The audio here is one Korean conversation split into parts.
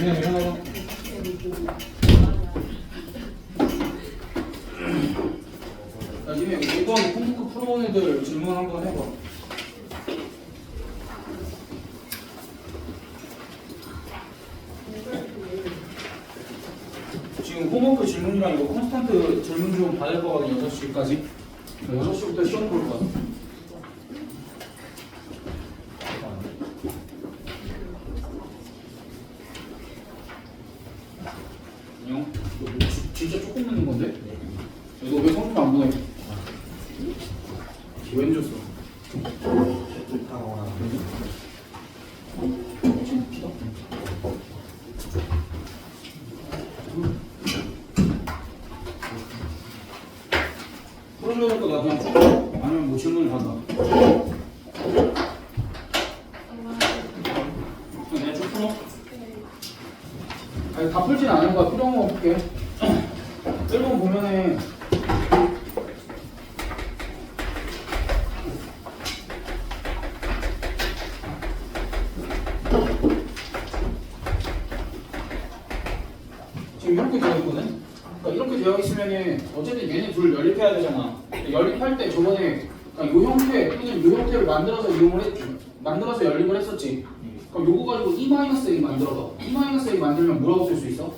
그냥 일어나봐. 나중에 이번 콩쿠르 풀어본 애들 질문 한번 해봐. 지금 홈워크 질문이랑 이거 콘스탄트 질문 좀 받을 거거든. 6시까지. 6시부터 시험 볼 거야. 안녕. 너 진짜 조금 넣는 건데? 너 왜 성적 안 보내? 웬 줬어? 풀어줘야 될 거 내가 그냥 풀어? 아니면 뭐 질문을 받아? 내가 쭉 풀어? 아니 다 풀진 않은 거야. 필요한 거 볼게. 1번 보면은 지금 이렇게 되어 있거든? 그러니까 이렇게 되어 있으면은 어쨌든 얘네 둘 연립해야 되잖아. 연립할 때 저번에 그러니까 요 형태 또는 요 형태를 만들어서 연립을 했었지. 그럼 요거 가지고 E-A 만들어봐. E-A 만들면 뭐라고 쓸 수 있어?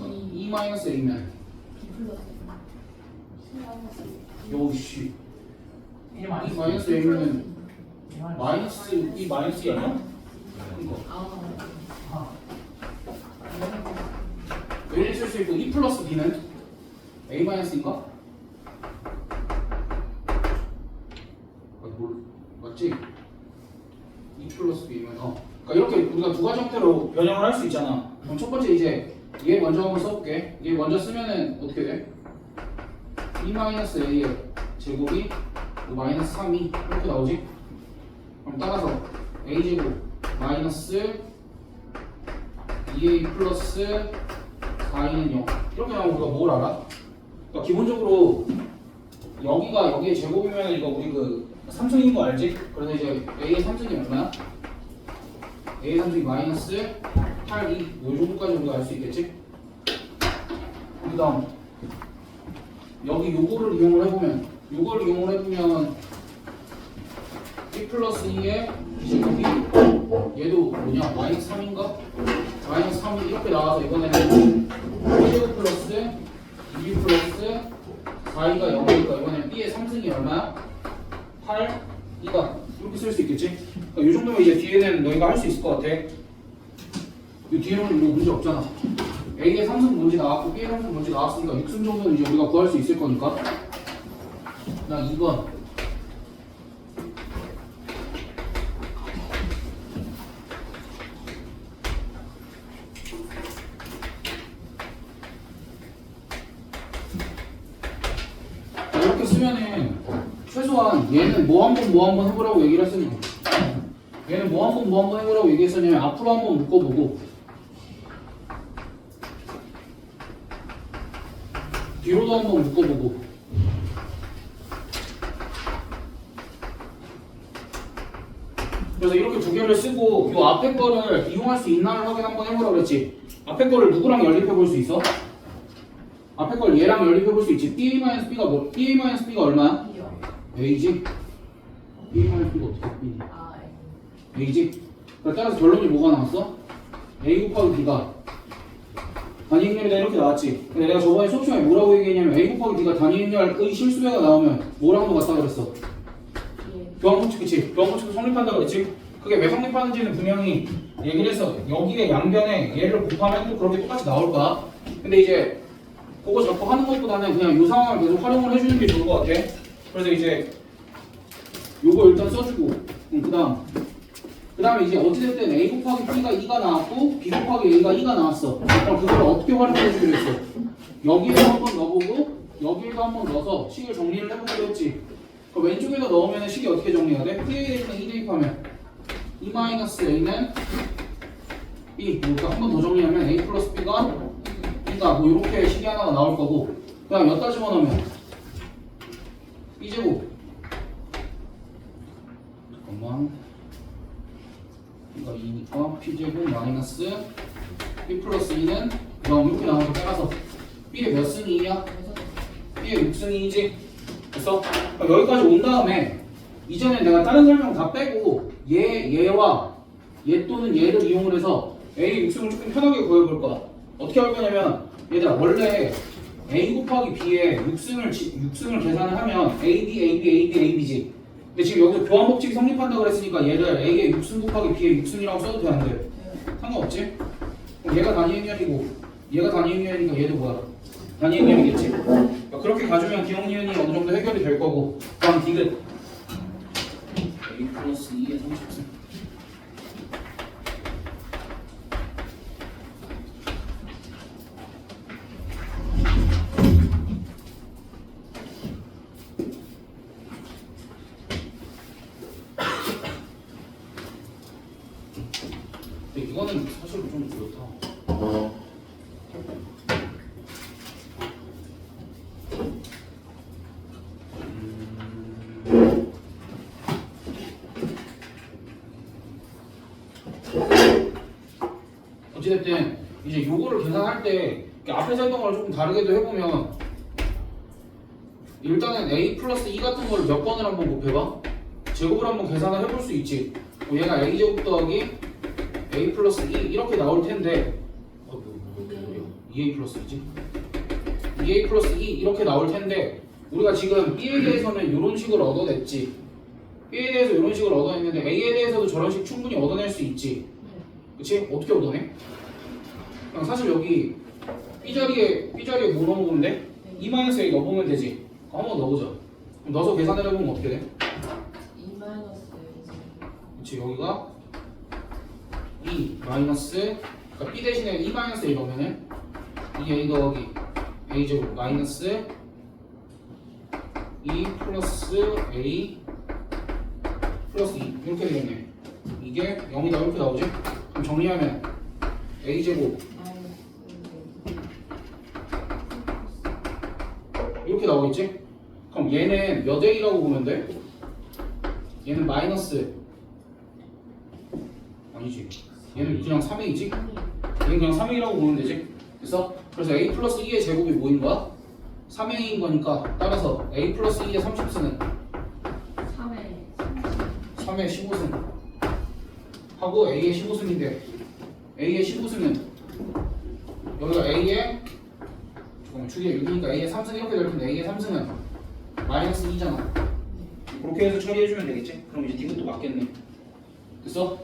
E-A면 요씨 E-A면은 마이너스 E 마이너스 아니야? 이렇게 쓸 수 있고 E 플러스 B는 A 마이너스인가? 맞지? E 플러스 B면 그러니까 이렇게 우리가 두 가지 형태로 변형을 할 수 있잖아. 그럼 첫 번째 이제 얘 먼저 한번 써볼게. 얘 먼저 쓰면은 어떻게 돼? E 마이너스 A의 제곱이 마이너스 3이 이렇게 나오지? 그럼 따라서 A 제곱 마이너스 2A 플러스 4E는 0 이렇게 나오면 우리가 뭘 알아? 그러니까 기본적으로 여기가 여기의 제곱이면 이거 우리 그 3승인 거 알지? 그래서 이제 A의 3승이 얼마야? A의 3승이 마이너스 8, 2 요 정도까지 우리가 알 수 있겠지? 그 다음 여기 요거를 이용을 해보면 E 플러스 2의 제곱이 얘도 뭐냐? 마이너스 3인가? 마이너스 3이 이렇게 나와서 이번에는 제곱 플러스 2 플러스 4이가 0이니까 이번엔 B의 3승이 얼마야? 8, 2가 이렇게 쓸 수 있겠지? 그러니까 이 정도면 이제 뒤에는 너희가 할 수 있을 것 같아. 이 뒤에는 뭐 문제 없잖아. A의 3승 뭔지 나왔고 B의 3승 뭔지 나왔으니까 6승 정도는 이제 우리가 구할 수 있을 거니까. 나 2번. 이렇게 쓰면은 최소한 얘는 뭐 한번 해보라고 얘기를 했으면 얘는 뭐 한번 해보라고 얘기했었냐면 앞으로 한번 묶어보고 뒤로도 한번 묶어보고 그래서 이렇게 두 개를 쓰고 이 앞에 거를 이용할 수 있나를 확인 한번 해보라고 그랬지. 앞에 거를 누구랑 연립해 볼 수 있어? 앞에 걸 얘랑 연립해 볼 수 있지. BA-B가 뭐? BA-B가 얼마야? A지? BA-B가 어떻게 B지? A지? 따라서 결론이 뭐가 나왔어? A 곱하기 B가 단위인열이다 이렇게 나왔지. 근데 내가 저번에 수업 시간에 뭐라고 얘기했냐면 A 곱하기 B가 단위인열의 실수배가 나오면 뭐라는 거 같다 그랬어? 교환법칙 그치? 교환법칙도 성립한다 그랬지? 그게 왜 성립하는지는 분명히 얘기를 해서 여기에 양변에 얘를 곱하면 또 그렇게 똑같이 나올 거야. 근데 이제 그거 자꾸 하는 것보다는 그냥 이 상황을 계속 활용을 해주는 게 좋을 것 같아. 그래서 이제 요거 일단 써주고 그 다음에 이제 어찌됐든 A 곱하기 B가 2가 나왔고 B 곱하기 A가 2가 나왔어. 그럼 그걸 어떻게 활용해 주기로 했어? 여기에도 한번 넣어보고 여기에도 한번 넣어서 식을 정리를 해보기로 했지. 그럼 왼쪽에다 넣으면 식이 어떻게 정리가 돼? P에 2 대입하면 E-A는 B 그러니까 한 번 더 정리하면 A 플러스 B가 B가 뭐 이렇게 식이 하나가 나올 거고 그 다음 여기다 집어넣으면 B제곱 잠깐만 이거 2니까 P제곱 마이너스 B 플러스 2는 0 이렇게 나와서 빼가서 B의 몇 승이 2야? B의 6승이 2지? 그래서 여기까지 온 다음에 이전에 내가 다른 설명 다 빼고 얘와 얘 또는 얘를 이용을 해서 A의 6승을 조금 편하게 구해볼 거야. 어떻게 할 거냐면 얘들아 원래 A 곱하기 B의 6승을 계산을 하면 AB, AB, AB, AB지. 근데 지금 여기서 교환법칙이 성립한다고 그랬으니까 얘를 A의 6승 곱하기 B의 6승이라고 써도 되는데 상관없지? 그럼 얘가 단위행렬이고 얘가 단위행렬이니까 얘도 뭐야? 단위행렬이겠지? 그렇게 가주면 기억니은이 어느 정도 해결이 될 거고 그다음 디귿 A 플러스 2의 30승 근데 이거는 사실 좀 그렇다. 어찌됐든 이제 요거를 계산할 때 앞에서 했던 거랑 조금 다르게도 해보면 일단은 A 플러스 2 같은 걸 몇 번을 한번 곱해봐. 제곱을 한번 계산을 해볼 수 있지. 얘가 A제곱 더하기 A 플러스 2 이렇게 나올 텐데 2A 플러스 2지? 2A 플러스 2 이렇게 나올 텐데 우리가 지금 B에 대해서는 이런 식으로 얻어냈지. B에 대해서 이런 식으로 얻어냈는데 A에 대해서도 저런 식 충분히 얻어낼 수 있지. 그치? 어떻게 얻어내? 그냥 사실 여기 B자리에 뭐 넣어보면 돼? 2-A 넣어보면 되지. 한번 넣어보자. 그럼 넣어서 계산을 해보면 어떻게 돼? 2-A. 그치 여기가 2 마이너스 그러니까 B 대신에 2-A 넣으면은 2A 더하기 A제곱 마이너스 2 플러스 A 플러스 2 이렇게 되겠네. 이게 0이다 이렇게 나오지? 그럼 정리하면 A제곱 이렇게 나오겠지? 그럼 얘는 몇 A라고 보면 돼? 얘는 마이너스 아니지 얘는 그냥 3A지? 얘는 그냥 3A라고 보면 되지? 그래서 A 플러스 2의 제곱이 뭐인 거야? 3A인 거니까 따라서 A 플러스 2의 30승은 3의 15승 하고 A의 15승인데 A의 15승은 여기가 A의 잠깐만 축이 6이니까 A의 3승 이렇게 될 텐데 A의 3승은 마이너스 2잖아. 그렇게 해서 처리해주면 되겠지? 그럼 이제 디귿도 맞겠네. 됐어?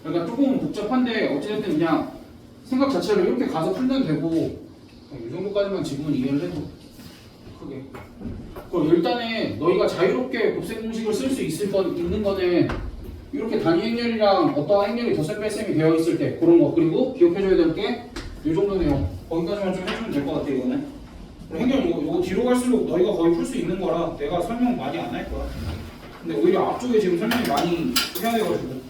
그러니까 조금 복잡한데 어찌됐든 그냥 생각 자체를 이렇게 가서 풀면 되고 이 정도까지만 지금은 이해를 해도 크게. 그럼 일단은 너희가 자유롭게 곱셈 공식을 쓸 수 있는 거는 이렇게 단위 행렬이랑 어떠한 행렬이 덧셈 뺄셈이 되어 있을 때 그런 거. 그리고 기억해줘야 될 게 이 정도 내용. 거기까지만 좀 해주면 될 것 같아 이거는. 행렬 이거 뒤로 갈수록 너희가 거의 풀 수 있는 거라 내가 설명 많이 안 할 거야. 근데 오히려 앞쪽에 지금 설명이 많이 해야 돼가지고.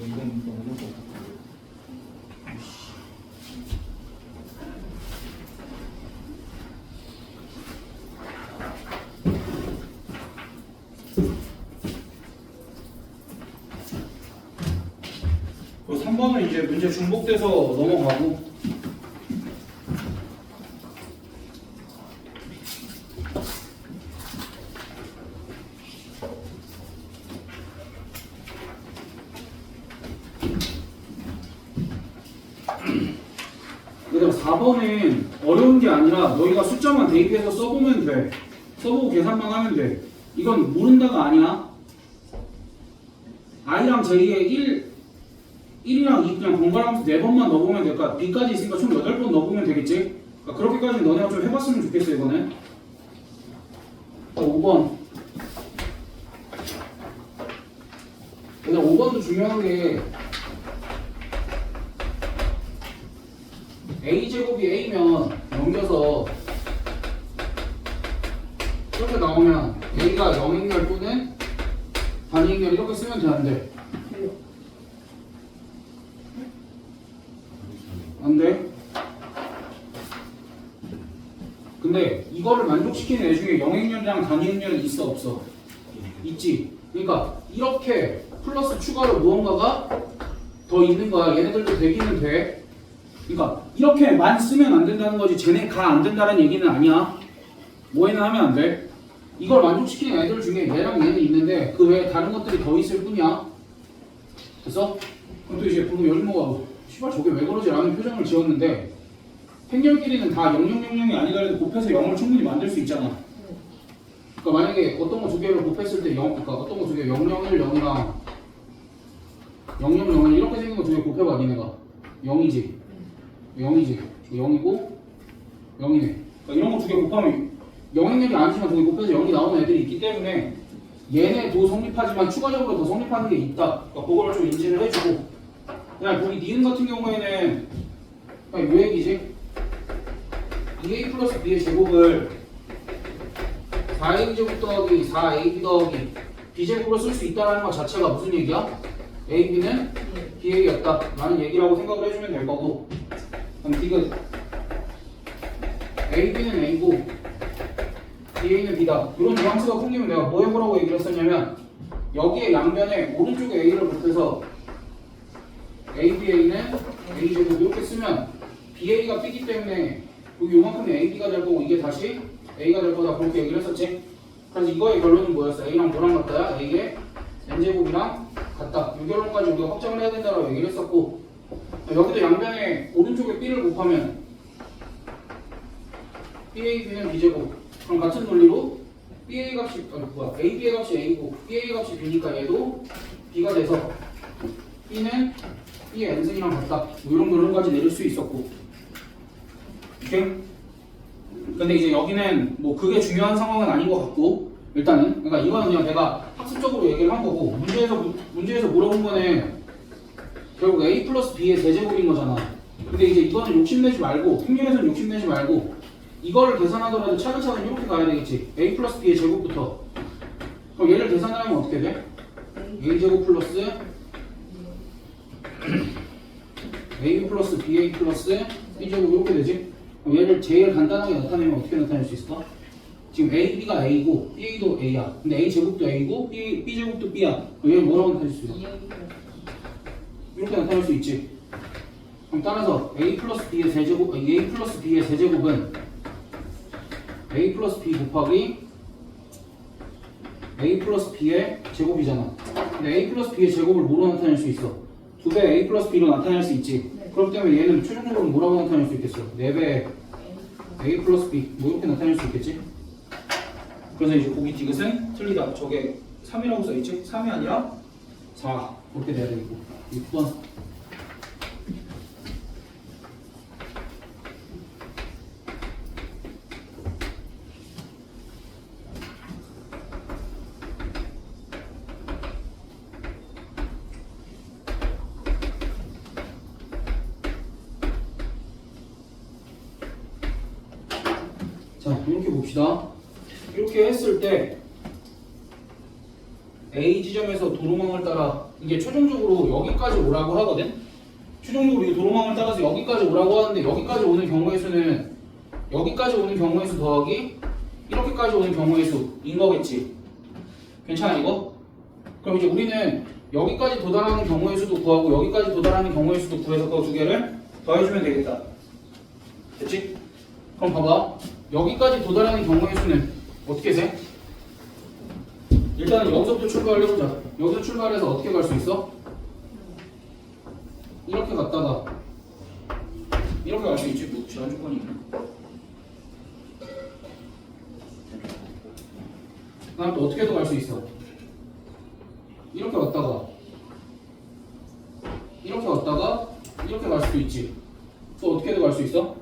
이건 너무 좋다. 그리고 3번은 이제 문제 중복돼서 넘어가고 얘들아 4번은 어려운 게 아니라 너희가 숫자만 대입해서 써보면 돼. 써보고 계산만 하면 돼. 이건 모른다가 아니야. I랑 J에 1이랑 2 그냥 번갈아가면서 4번만 넣어보면 될까? B까지 있으니까 총 8번 넣어보면 되겠지? 그러니까 그렇게까지 너네가 좀 해봤으면 좋겠어 이거는. 5번. 얘들아 5번도 중요한 게 A제곱이 A면 넘겨서 이렇게 나오면 A가 0행렬 또는 단위행렬 이렇게 쓰면 돼, 안 돼? 안 돼? 근데 이거를 만족시키는 애 중에 영행렬이랑 단위행렬이 있어, 없어? 있지. 그러니까 이렇게 플러스 추가로 무언가가 더 있는 거야. 얘네들도 되기는 돼. 그러니까 이렇게만 쓰면 안 된다는 거지. 쟤네 가 안 된다는 얘기는 아니야. 뭐에는 하면 안 돼. 이걸 만족시키는 애들 중에 얘랑 얘는 있는데 그 외에 다른 것들이 더 있을 뿐이야. 됐어? 그럼 또 이제 보면 열모가 씨발 저게 왜 그러지? 라는 표정을 지었는데 행렬끼리는 다 0000이 아니더라도 곱해서 0을 충분히 만들 수 있잖아. 그러니까 만약에 어떤 거 두 개를 곱했을 때 0, 그러니까 어떤 거 두 개 001, 0이랑 000을 이렇게 생긴 거 두 개 곱해봐 니네가 0이지 0이고 0이네. 그러니까 이런 거 두 개 곱하면 영행렬이 아니지만 두 개 곱해서 0이 나오는 애들이 있기 때문에 얘네도 성립하지만 추가적으로 더 성립하는 게 있다. 그러니까 그걸 좀 인지를 해주고 그냥 거기 니은 같은 경우에는 그냥 요 얘기지. 2a 플러스 b의 제곱을 4ab 제곱 더하기 4ab 더하기 b제곱으로 쓸 수 있다는 것 자체가 무슨 얘기야? ab는 ba였다 라는 얘기라고 생각을 해주면 될 거고 그럼 디귿 ab는 a고 ba는 b다. 이런 뉘앙스가 풍기면 내가 뭐 해보라고 얘기를 했었냐면 여기에 양변에 오른쪽에 a를 곱해서 ABA는 A제곱 이렇게 쓰면 BA가 B기 때문에 여기 요만큼이 AB가 될 거고 이게 다시 A가 될 거다 그렇게 얘기를 했었지. 그래서 이거의 결론은 뭐였어? A랑 뭐랑 같다야? A의 N제곱이랑 같다. 이 결론까지 우리가 확정을 해야 된다고 얘기를 했었고 여기도 양변에 오른쪽에 B를 곱하면 BAB는 B제곱 그럼 같은 논리로 BA 값이 AB의 값이 A고 BA 값이 B니까 얘도 B가 돼서 B는 B의 n승이랑 같다. 뭐 이런 결론까지 내릴 수 있었고. 오케이? 근데 이제 여기는 뭐 그게 중요한 상황은 아닌 것 같고 일단은 그러니까 이거는 그냥 내가 학습적으로 얘기를 한 거고 문제에서 물어본 거는 결국 A 플러스 B의 대제곱인 거잖아. 근데 이제 이거는 욕심내지 말고 행렬에서는 욕심내지 말고 이거를 계산하더라도 차근차근 이렇게 가야 되겠지. A 플러스 B의 제곱부터. 그럼 얘를 계산을 하면 어떻게 돼? A제곱 플러스 A 플러스 BA 플러스 B제곱 이렇게 되지? 그럼 얘를 제일 간단하게 나타내면 어떻게 나타낼 수 있을까? 지금 A, B가 A고 B도 A야. 근데 A 제곱도 A고 B 제곱도 B야. 그럼 얘를 뭐라고 나타낼 수 있어? 이렇게 나타낼 수 있지. 그럼 따라서 A 플러스 B의 세제곱, A 플러스 B의 세제곱은 A 플러스 B 곱하기 A 플러스 B의 제곱이잖아. 근데 A 플러스 B의 제곱을 뭐로 나타낼 수 있어? 2배 A 플러스 B로 나타낼 수 있지. 그렇기 때문에 얘는 최종적으로 뭐라고 나타낼 수 있겠어? 4배 A 플러스 B 뭐 이렇게 나타낼 수 있겠지? 그래서 이제 보기 디귿은 틀리다. 저게 3이라고 써있지? 3이 아니라 4 그렇게 돼야 되겠고 6번 자, 이렇게 봅시다. 이렇게 했을 때 A 지점에서 도로망을 따라 이게 최종적으로 여기까지 오라고 하거든? 최종적으로 이 도로망을 따라서 여기까지 오라고 하는데 여기까지 오는 경우의 수는 여기까지 오는 경우의 수 더하기 이렇게까지 오는 경우의 수인 거겠지. 괜찮아 이거? 그럼 이제 우리는 여기까지 도달하는 경우의 수도 구하고 여기까지 도달하는 경우의 수도 구해서 그 두 개를 더해주면 되겠다. 됐지? 그럼 봐봐. 여기까지 도달하는 경우의 수는 어떻게 돼? 일단은 여기서부터 출발을 해보자. 여기서 출발해서 어떻게 갈 수 있어? 이렇게 갔다가 이렇게 갈 수 있지. 뭐 제한 조건이 있나? 그 다음 또 어떻게도 갈 수 있어. 이렇게 왔다가 이렇게 왔다가 이렇게 갈 수도 있지. 또 어떻게도 갈 수 있어?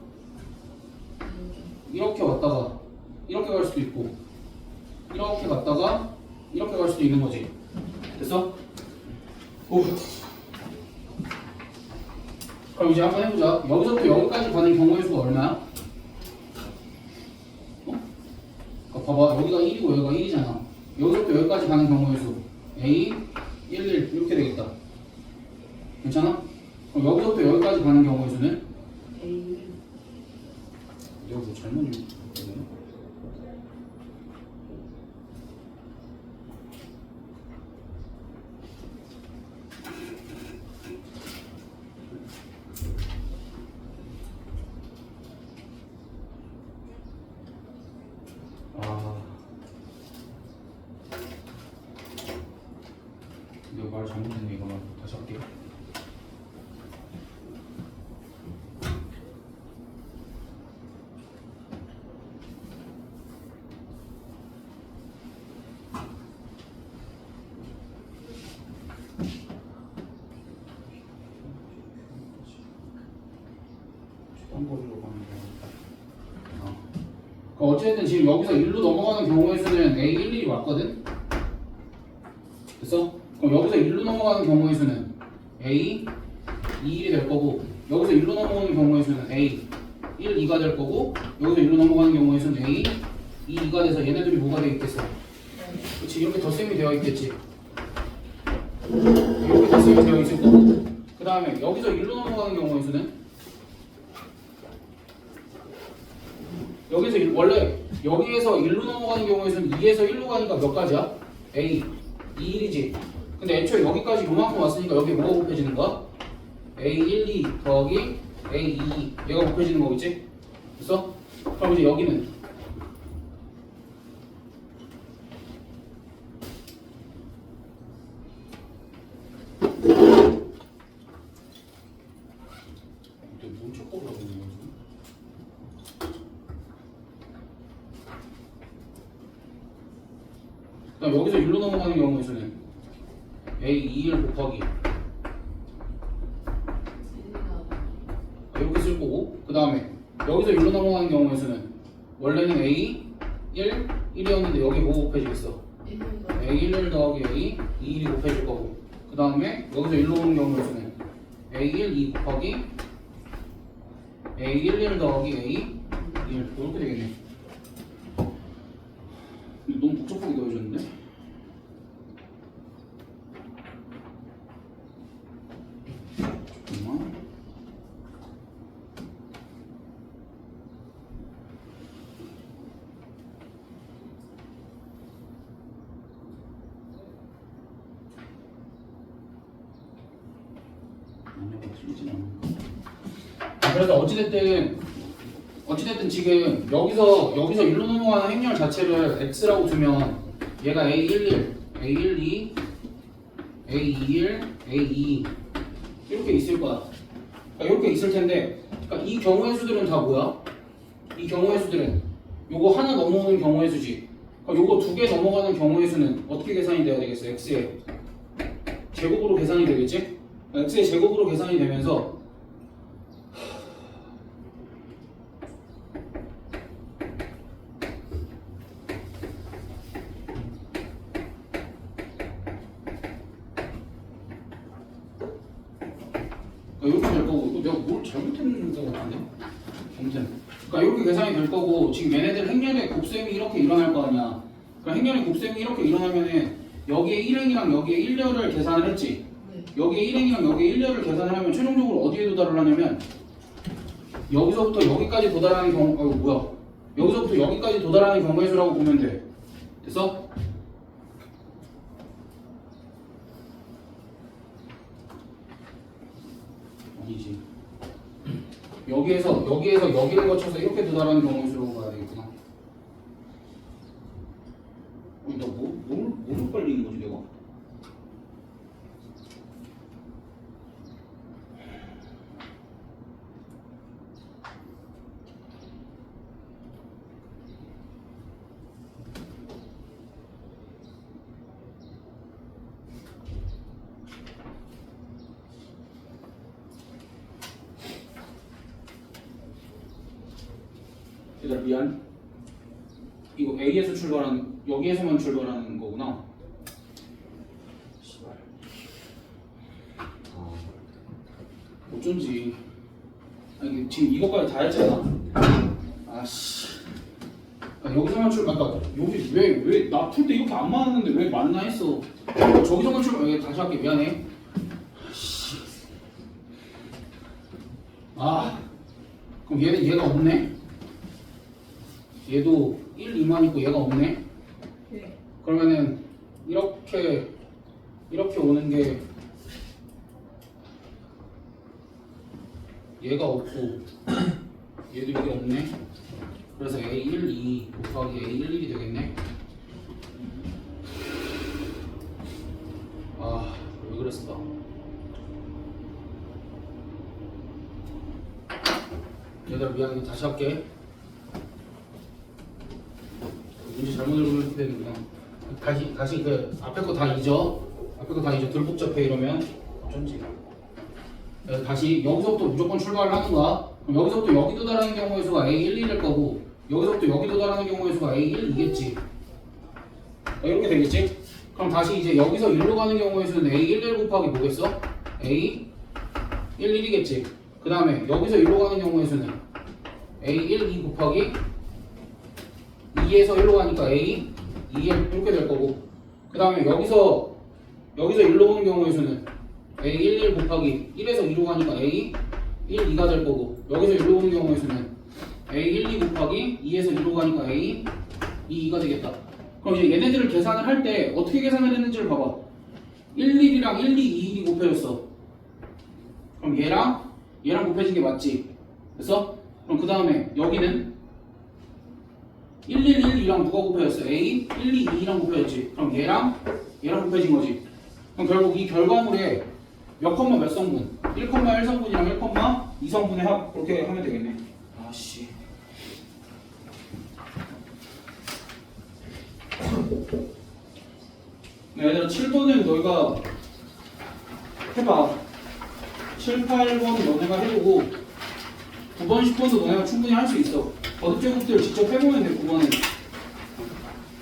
이렇게 왔다가 이렇게 갈 수도 있고 이렇게 갔다가 이렇게 갈 수도 있는 거지. 됐어? 오. 그럼 이제 한번 해보자. 여기서부터 여기까지 가는 경우의 수가 얼마야? 그러니까 봐봐. 여기가 1이고 여기가 1이잖아. 여기서부터 여기까지 가는 경우의 수 A 1, 1 이렇게 되겠다. 괜찮아? 그럼 여기서부터 여기까지 가는 경우의 수는? A 내가 뭐 잘못 읽었나? 내가 말 잘못했네. 이거 다시 할게요. 딴 거리로 가는 거. 어쨌든 지금 여기서 1로 넘어가는 경우의 수는 A 1, 1이 왔거든? 됐어? 그럼 여기서 1로 넘어가는 경우의 수는 A 2, 1이 될 거고, 여기서 1로 넘어가는 경우의 수는 A 1, 2가 될 거고, 여기서 1로 넘어가는 경우의 수는 A 2, 2가 돼서 얘네들이 뭐가 되어 있겠어? 그렇지, 이렇게 덧셈이 되어 있겠지. 이렇게 덧셈이 되어 있을 거고, 그 다음에 여기서 1로 넘어가는 경우의 수는 원래 여기에서 1로 넘어가는 경우의 수는 2에서 1로 가니까 몇 가지야? A 2, 1이지. 근데 애초에 여기까지 요만큼 왔으니까 여기 뭐가 곱해지는 거야? A 1, 2 더하기 A 2 얘가 곱해지는 거겠지? 됐어? 그럼 이제 여기는 뭔 척도로 하고 있는 거지? 그다음 여기서 1로 넘어가는 경우의 수는 A 2를 곱하기 이렇게 쓸 거고, 그 다음에 여기서 1로 넘어가는 경우의 수는 원래는 A 1, 1이었는데 여기 뭐 곱해지겠어? A 1 더하기 A 2, 1이 곱해질 거고, 그 다음에 여기서 1로 오는 경우의 수는 A 1, 2 곱하기 A 1, 1 더하기 A 1 이렇게 되겠네. 너무 복잡하게 넣어줬는데? 잠깐만. 그래서 어찌됐든 지금 여기서 1로 넘어가는 행렬 자체를 x라고 두면 얘가 a11, a12, a21, a22 이렇게 있을 거야. 그러니까 이렇게 있을 텐데, 그러니까 이 경우의 수들은 다 뭐야? 이 경우의 수들은 요거 하나 넘어오는 경우의 수지. 그러니까 요거 두 개 넘어가는 경우의 수는 어떻게 계산이 돼야 되겠어? x의 제곱으로 계산이 되겠지? x의 제곱으로 계산이 되면서 이렇게 될 거고, 이거 내가 뭘 잘못했는 것 같은데? 아무튼 그러니까 이렇게 계산이 될 거고, 지금 얘네들 행렬의 곱셈이 이렇게 일어날 거 아니야. 그러니까 행렬의 곱셈이 이렇게 일어나면은 여기에 1행이랑 여기에 1렬을 계산을 했지. 여기에 1행이랑 여기에 1렬을 계산을 하면 최종적으로 어디에 도달을 하냐면 여기서부터 여기까지 도달하는 경우, 여기서부터 여기까지 도달하는 경우의 수라고 보면 돼. 됐어? 아니지. 여기에서 여기를 거쳐서 이렇게 도달하는 경우의 수라고 봐야 되겠구나. 나 뭘 헷갈리는 거지 내가? 얘들아 미안. 이거 A에서 출발하는, 여기에서만 출발하는 거구나. 씨발. 어쩐지. 아니 지금 이거까지 다 했잖아. 아씨. 여기서만 출발. 그러니까 여기 왜 나 풀 때 이렇게 안 맞았는데 왜 맞나 했어. 저기서만 출발. 다시 할게. 미안해. 아, 그럼 얘가 없네? 얘도 1, 2만 있고 얘가 없네? 네. 그러면은 이렇게 오는 게 얘가 없고 얘도 이게 없네? 그래서 A1, 2 곱하기 A1, 1이 되겠네? 아, 왜 그랬을까? 얘들아 미안해. 다시 할게. 문제 잘못 읽으면 이렇게 되는구나. 다시 그 앞에 거 다 잊어. 앞에 거 다 잊어. 덜 복잡해 이러면 어쩐지. 다시 여기서부터 무조건 출발을 하는 거야. 그럼 여기서부터 여기 도달하는 경우의 수가 A1, 2일 거고 여기서부터 여기 도달하는 경우의 수가 A1, 2겠지. 이렇게 되겠지? 그럼 다시 이제 여기서 1로 가는 경우의 수는 A1, 1 곱하기 뭐겠어? A 1, 1이겠지. 그 다음에 여기서 1로 가는 경우의 수는 A1, 2 곱하기 2에서 1로 가니까 A, 2에 이렇게 될 거고 그 다음에 여기서 1로 오는 경우의 수는 A1, 1 곱하기 1에서 2로 가니까 A, 1, 2가 될 거고 여기서 1로 오는 경우의 수는 A1, 2 곱하기 2에서 2로 가니까 A, 2, 2가 되겠다. 그럼 이제 얘네들을 계산을 할 때 어떻게 계산을 했는지를 봐봐. 1, 1이랑 1, 2, 2, 1이 곱해졌어. 그럼 얘랑 곱해진 게 맞지? 됐어? 그럼 그 다음에 여기는 1, 1, 1, 2랑 누가 곱해졌어? A, 1, 2, 2랑 곱해졌지. 그럼 얘랑 곱해진 거지. 그럼 결국 이 결과물에 몇 컴마 몇 성분? 1컴마 1성분이랑 1컴마 2성분의 합 그렇게 하면 되겠네. 아씨. 네, 얘들아 7번은 너희가 해봐. 7, 8번 너네가 해보고 9번, 10번도 너네가 충분히 할 수 있어. 거듭제곱들 직접 해보면 돼. 9번은.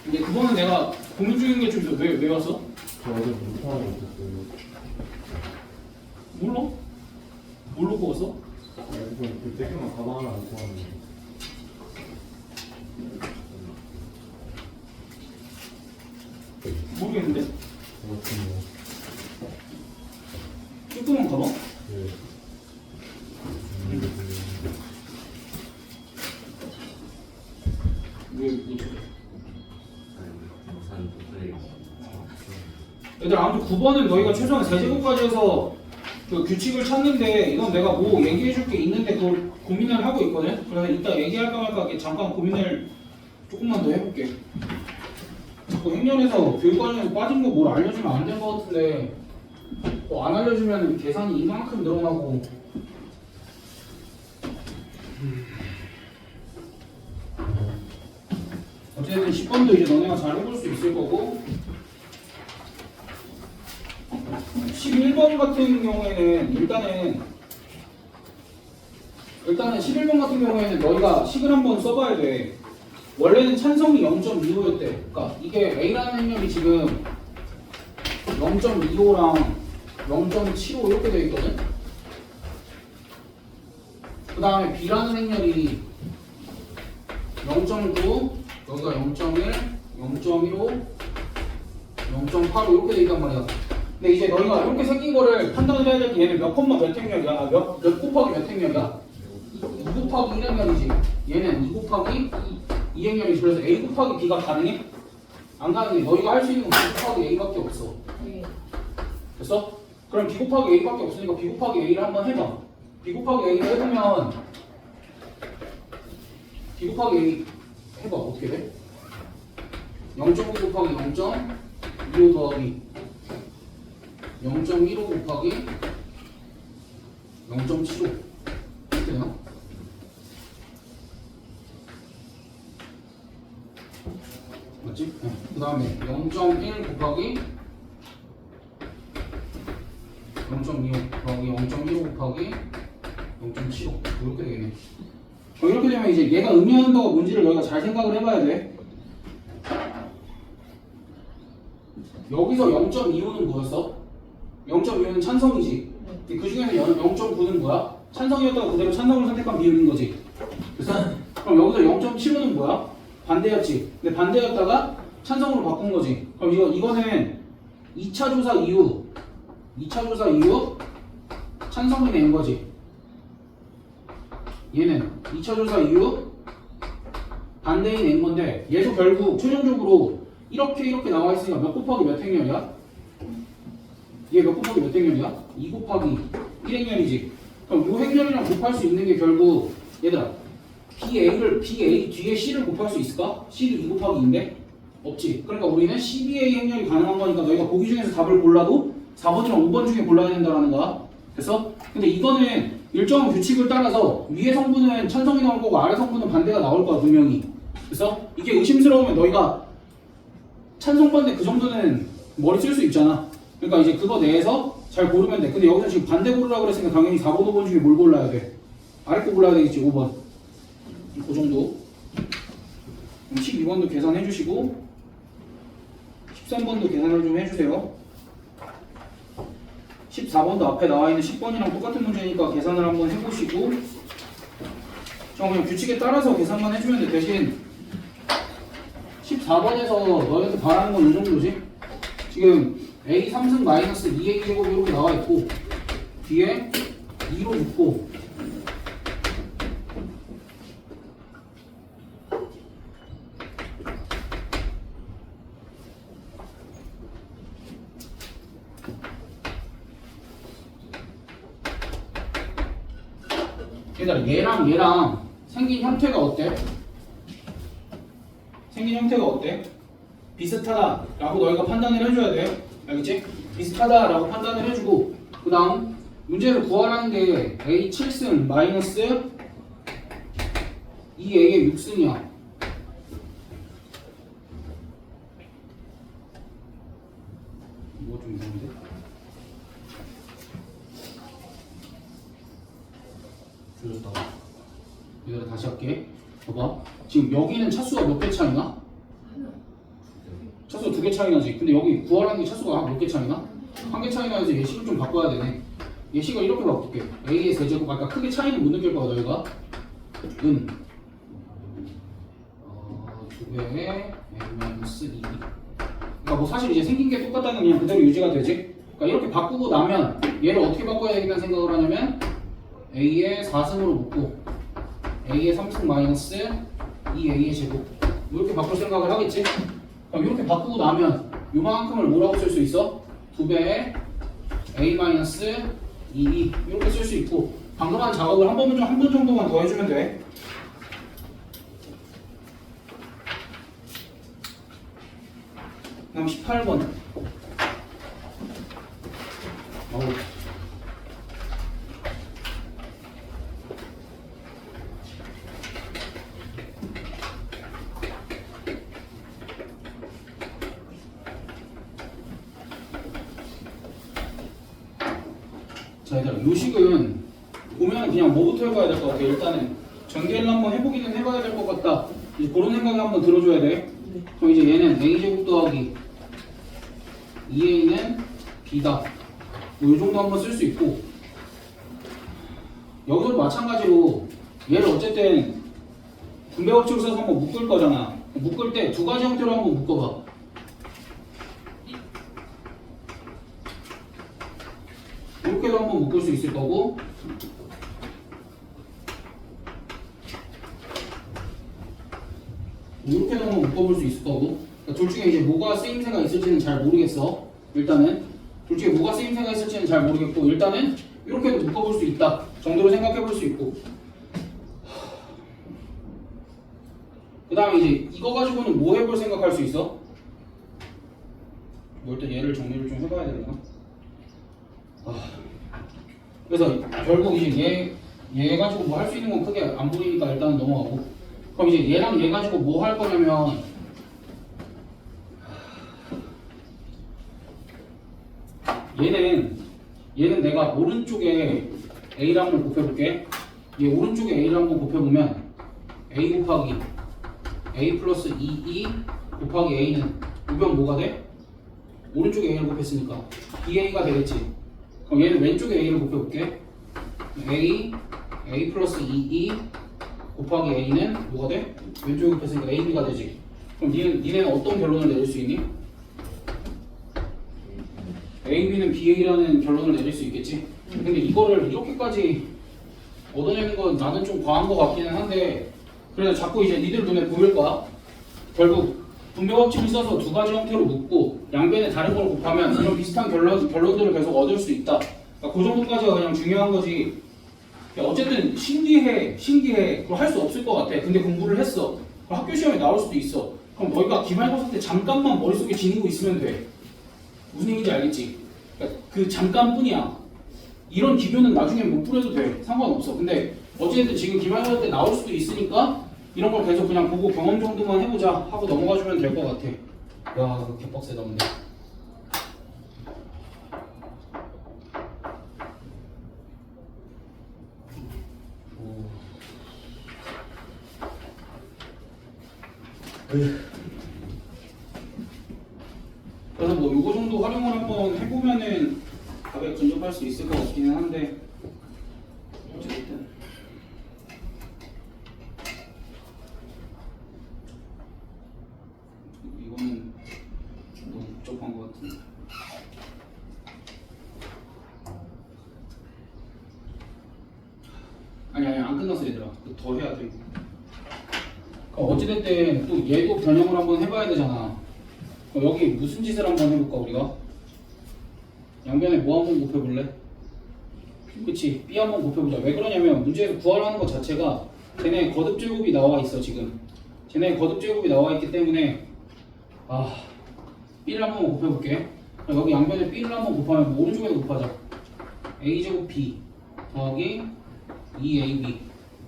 근데 9번은 내가 고민 중인 게 좀 있어. 왜 왔어? 저 어제 못하고 있었어요. 몰라? 뭘로 뽑았어? 그 떼기만 가방 하나 안고 왔는데. 모르겠는데? 그렇군요. 조그만 가방? 네. 왜 얘들아 아무튼 9번은 너희가 최소한 3제곱까지 해서 그 규칙을 찾는데 이건 내가 뭐 얘기해줄 게 있는데 그걸 고민을 하고 있거든? 그래서 이따 얘기할까 말까 잠깐 고민을 조금만 더 해볼게. 자꾸 행렬에서 교육관에서 빠진 거 뭘 알려주면 안 될 것 같은데 뭐 안 알려주면 계산이 이만큼 늘어나고 어쨌든 10번도 이제 너네가 잘 해볼 수 있을 거고 11번 같은 경우에는 일단은 11번 같은 경우에는 너희가 식을 한번 써봐야 돼. 원래는 찬성이 0.25였대. 그러니까 이게 A라는 행렬이 지금 0.25랑 0.75 이렇게 되어 있거든. 그 다음에 B라는 행렬이 0.9, 여기가 0.1, 0.15, 0.85 이렇게 되어 있단 말이야. 근데 이제 너희가 이렇게 생긴 거를 판단을 해야 될 게 얘는 몇 콤마 몇 행렬이야? 몇 곱하기 몇 행렬이야? 2 곱하기 1 행렬이지. 얘는 2 곱하기 2 행렬이지. 그래서 A 곱하기 B가 가능해? 안 가능해. 너희가 할 수 있는 건 B 곱하기 A밖에 없어. 네. 됐어? 그럼 B 곱하기 A밖에 없으니까 B 곱하기 A를 한번 해봐. B 곱하기 A를 해보면 B 곱하기 A 해봐. 어떻게 돼? 0.9 곱하기 0.25 더하기 0.15 곱하기 0.75 이렇게 되나? 맞지? 네. 그 다음에 0.1 곱하기 0.25 곱하기 0.15 곱하기 0.75 이렇게 되겠네. 이렇게 되면 이제 얘가 의미하는 바가 뭔지를 너희가 잘 생각을 해봐야 돼. 여기서 0.25는 뭐였어? 0.25는 찬성이지. 그 중에서 0.9는 뭐야? 찬성이었다가 그대로 찬성을 선택한 비율인 거지. 그래서 그럼 여기서 0.75는 뭐야? 반대였지. 근데 반대였다가 찬성으로 바꾼 거지. 그럼 이거는 2차 조사 이후 찬성이 낸 거지. 얘는 2차 조사 이후 반대인 낸 건데 얘도 결국 최종적으로 이렇게 나와 있으니까 몇 곱하기 몇 행렬이야? 얘 몇 곱하기 몇 행렬이야? 2 곱하기 1행렬이지. 그럼 이 행렬이랑 곱할 수 있는 게 결국 얘들아 BA 뒤에 C를 곱할 수 있을까? C를 2 곱하기 2인데? 없지. 그러니까 우리는 CBA 행렬이 가능한 거니까 너희가 보기 중에서 답을 골라도 4번이랑 5번 중에 골라야 된다는 거야. 그래서 근데 이거는 일정한 규칙을 따라서 위의 성분은 찬성이 나올 거고 아래 성분은 반대가 나올 거야 분명히. 그래서 이게 의심스러우면 너희가 찬성 반대 그 정도는 머리 쓸 수 있잖아. 그러니까 이제 그거 내에서 잘 고르면 돼. 근데 여기서 지금 반대 고르라고 그랬으니까 당연히 4번, 5번 중에 뭘 골라야 돼? 아래 거 골라야 되겠지. 5번. 그 정도. 그럼 12번도 계산해 주시고 13번도 계산을 좀 해주세요. 14번도 앞에 나와 있는 10번이랑 똑같은 문제니까 계산을 한번 해보시고 그냥 규칙에 따라서 계산만 해주면 돼. 대신 14번에서 너희한테 바라는 건 이 정도지. 지금 A 3승 마이너스 2A 제곱이 이렇게 나와 있고 뒤에 2로 묶고 얘랑 생긴 형태가 어때? 비슷하다라고 너희가 판단을 해줘야 돼. 알겠지? 비슷하다라고 판단을 해주고 그 다음 문제를 구하라는 게 A 7승 마이너스 2A의 6승이야. 이거 좀 이상한데? 줄였다가 이대로 다시 할게. 봐봐. 지금 여기는 차수가 몇 개 차이나? 차수가 2개 차이나지. 근데 여기 구하라는 게 차수가 몇 개 차이나? 1개 차이나 해서 예식을 좀 바꿔야 되네. 예식을 이렇게 바꿀게. A의 세제곱. 아까 크게 차이는 못 느낄 거야 너희가. 은 2배의 A-2. 그러니까 뭐 사실 이제 생긴 게 똑같다는 그냥 그대로 유지가 되지. 그러니까 이렇게 바꾸고 나면 얘를 어떻게 바꿔야 되겠다는 생각을 하냐면 A의 4승으로 묶고 A의 3승 마이너스 2A의 제곱 뭐 이렇게 바꿀 생각을 하겠지? 그럼 이렇게 바꾸고 나면 요만큼을 뭐라고 쓸 수 있어? 2배의 A 마이너스 2B 이렇게 쓸 수 있고 방금 한 작업을 한 번 정도만 더 해주면 돼. 그다음 18번 자, 얘들아, 요식은 보면 그냥 뭐부터 해봐야 될 것 같아. 일단은 전개를 한번 해보기는 해봐야 될 것 같다. 이제 그런 생각이 한번 들어줘야 돼. 그럼 이제 얘는 A제곱 더하기 2A는 B다. 뭐 이 정도 한번 쓸 수 있고 여기서도 마찬가지로 얘를 어쨌든 분배 법칙을 써서 한번 묶을 거잖아. 묶을 때 두 가지 형태로 한번 묶어봐. 이렇게도 한번 묶을 수 있을 거고 이렇게도 한번 묶어볼 수 있을 거고 그러니까 둘 중에 이제 뭐가 쓰임새가 있을지는 잘 모르겠어. 일단은 둘 중에 뭐가 쓰임새가 있을지는 잘 모르겠고 일단은 이렇게도 묶어볼 수 있다 정도로 생각해볼 수 있고 그 다음에 이제 이거 가지고는 뭐 해볼 생각할 수 있어? 뭐 일단 얘를 정리를 좀 해봐야 되나? 그래서 결국 이제 얘 가지고 뭐 할 수 있는 건 크게 안 보이니까 일단 넘어가고 그럼 이제 얘랑 얘 가지고 뭐 할 거냐면 얘는 내가 오른쪽에 A랑 한번 곱해볼게. 얘 오른쪽에 A랑 한번 곱해보면 A 곱하기 A 플러스 2E 곱하기 A는 우변 뭐가 돼? 오른쪽에 A를 곱했으니까 2A가 되겠지. 그럼 얘는 왼쪽에 A를 곱해볼게. A 플러스 2E 곱하기 A는 뭐가 돼? 왼쪽에 곱했으니까 AB가 되지. 그럼 니네는 어떤 결론을 내릴 수 있니? A, B는 BA라는 결론을 내릴 수 있겠지. 근데 이거를 이렇게까지 얻어내는 건 나는 좀 과한 것 같기는 한데 그래서 자꾸 이제 니들 눈에 보일 거야. 결국 분배법칙을 써서 두 가지 형태로 묶고 양변에 다른 걸 곱하면 이런 비슷한 결론들을 계속 얻을 수 있다. 그러니까 그 정도까지가 그냥 중요한 거지. 어쨌든 신기해 그거 할 수 없을 것 같아. 근데 공부를 했어. 그럼 학교 시험에 나올 수도 있어. 그럼 너희가 기말고사 때 잠깐만 머릿속에 지니고 있으면 돼. 무슨 얘기인지 알겠지? 그러니까 그 잠깐뿐이야. 이런 기교는 나중에 못 부려도 돼. 상관없어. 근데 어쨌든 지금 기말고사 때 나올 수도 있으니까 이런 걸 계속 그냥 보고 경험 정도만 해보자 하고 넘어가주면 될 것 같아. 야, 그거 개빡세다 근데. 그래서 뭐 요거 정도 활용을 한번 해보면은 답에 근접할 수 있을 것 같기는 한데 어쨌든 이거는 너무 복잡한 것 같은데. 아니 안 끝났어 얘들아. 더 해야 돼. 어찌됐든 또 얘도 변형을 한번 해봐야 되잖아. 여기 무슨 짓을 한번 해볼까 우리가? 양변에 뭐 한번 곱해볼래? 그치, B 한번 곱해보자. 왜 그러냐면 문제에서 구하라는 것 자체가 쟤네 거듭제곱이 나와 있어 지금. 쟤네 거듭제곱이 나와 있기 때문에 B를 한번 곱해볼게. 여기 양변에 B를 한번 곱하면 오른쪽에도 곱하자. A제곱 B 더하기 2AB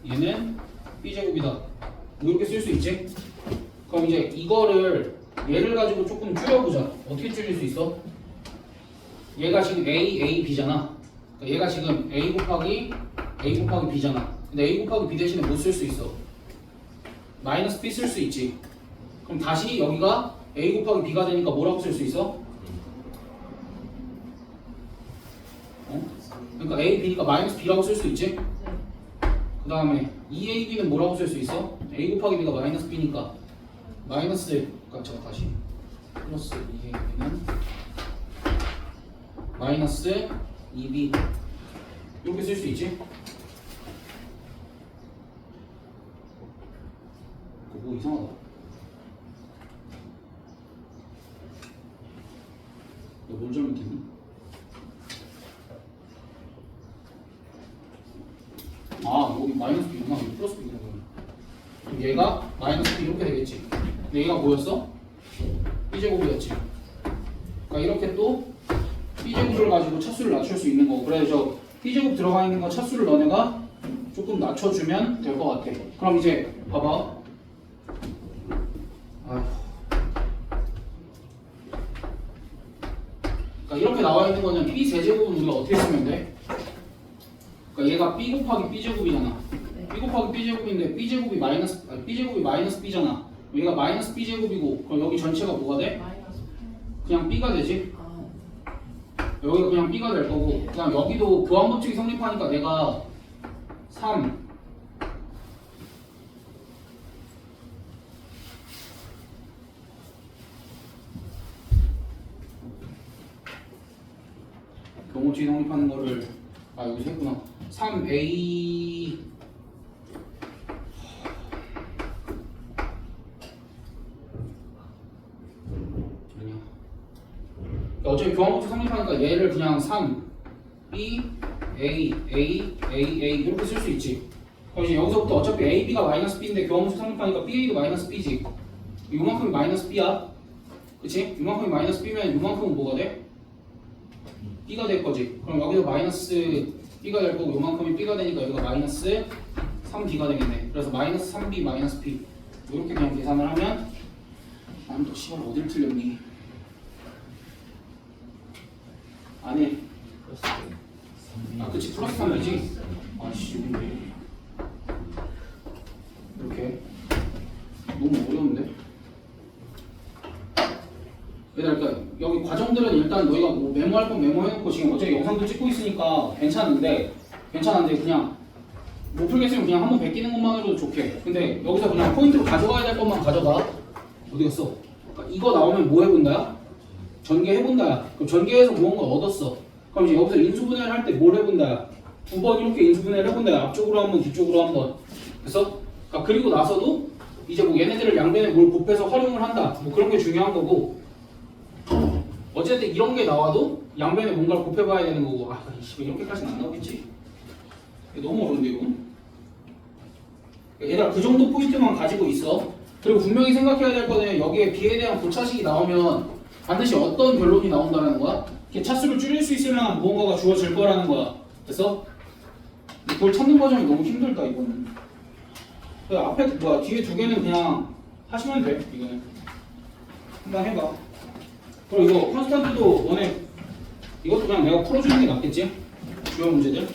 얘는 B제곱이다. 이렇게 쓸 수 있지? 그럼 이제 이거를 얘를 가지고 조금 줄여보자. 어떻게 줄일 수 있어? 얘가 지금 A, B잖아. 그러니까 얘가 지금 A 곱하기 B잖아. 근데 A 곱하기 B 대신에 뭐 쓸 수 있어? 마이너스 B 쓸 수 있지. 그럼 다시 여기가 A 곱하기 B가 되니까 뭐라고 쓸 수 있어? 그러니까 A, B니까 마이너스 B라고 쓸 수 있지? 그 다음에 2AB는 뭐라고 쓸 수 있어? A 곱하기 B가 마이너스 B니까 마이너스 잠깐 다시 플러스 2AB는 마이너스 2B 이렇게 쓸 수 있지? 뭐 이상하다. 너 뭘 잘못했니? 여기 마이너스 B구나. 여기 플러스 B구나. 그럼 얘가 마이너스 B 이렇게 되겠지. 근데 얘가 뭐였어? B제곱이었지. 그러니까 이렇게 또 B제곱을 가지고 차수를 낮출 수 있는 거고. 그래서 B제곱 들어가 있는 거 차수를 너네가 조금 낮춰주면 될 것 같아. 그럼 이제 봐봐. 그러니까 이렇게 나와 있는 거는 B 세제곱은 우리가 어떻게 쓰면 돼? 그러니까 얘가 B 곱하기 B제곱이잖아. B 곱하기 B제곱인데 B제곱이 마이너스 B잖아. 얘가 마이너스 B제곱이고 그럼 여기 전체가 뭐가 돼? 그냥 B가 되지. 여기가 그냥 B가 될 거고 그냥 여기도 교환법칙이 성립하니까 내가 3 교환법칙이 성립하는 거를 여기서 했구나. 3A 어차피 교환법칙 성립하니까 얘를 그냥 3 B A 이렇게 쓸 수 있지. 그럼 이제 여기서부터 어차피 A, B가 마이너스 B인데 교환법칙 성립하니까 B, A도 마이너스 B지. 요만큼이 마이너스 B야. 그치? 요만큼이 마이너스 B면 요만큼은 뭐가 돼? B가 될 거지. 그럼 여기서 마이너스 B가 될 거고 요만큼이 B가 되니까 여기가 마이너스 3B가 되겠네. 그래서 마이너스 3B 마이너스 B 이렇게 그냥 계산을 하면 난 또 시발 어딜 틀렸니? 아니 그치 플러스 3이지? 아씨 이렇게 너무 어려운데? 그러니까 여기 과정들은 일단 너희가 뭐 메모할 건 메모해놓고 지금 어차피 영상도 찍고 있으니까 괜찮은데 그냥 못 풀겠으면 그냥 한번 베끼는 것만으로도 좋게. 근데 여기서 그냥 포인트로 가져가야 될 것만 가져가. 어디 갔어? 그러니까 이거 나오면 뭐 해본다야? 전개해본다. 그럼 전개해서 무언가 얻었어. 그럼 이제 여기서 인수분해를 할 때 뭘 해본다. 두 번 이렇게 인수분해를 해본다. 앞쪽으로 한 번, 뒤쪽으로 한 번. 그래서 그리고 나서도 이제 뭐 얘네들을 양변에 뭘 곱해서 활용을 한다. 뭐 그런 게 중요한 거고. 어쨌든 이런 게 나와도 양변에 뭔가를 곱해봐야 되는 거고. 아, 이렇게까지는 안 나오겠지? 너무 어려운데 이거? 얘들아 그 정도 포인트만 가지고 있어. 그리고 분명히 생각해야 될 거는 여기에 B에 대한 고차식이 나오면 반드시 어떤 결론이 나온다는 거야? 이렇게 차수를 줄일 수 있을 만한 무언가가 주어질 거라는 거야. 그래서 그걸 찾는 과정이 너무 힘들다 이거는. 앞에 뒤에 두 개는 그냥 하시면 돼. 이거는 한번 해봐. 그리고 이거 컨스탄트도 너네 이것도 그냥 내가 풀어주는 게 낫겠지? 주요 문제들.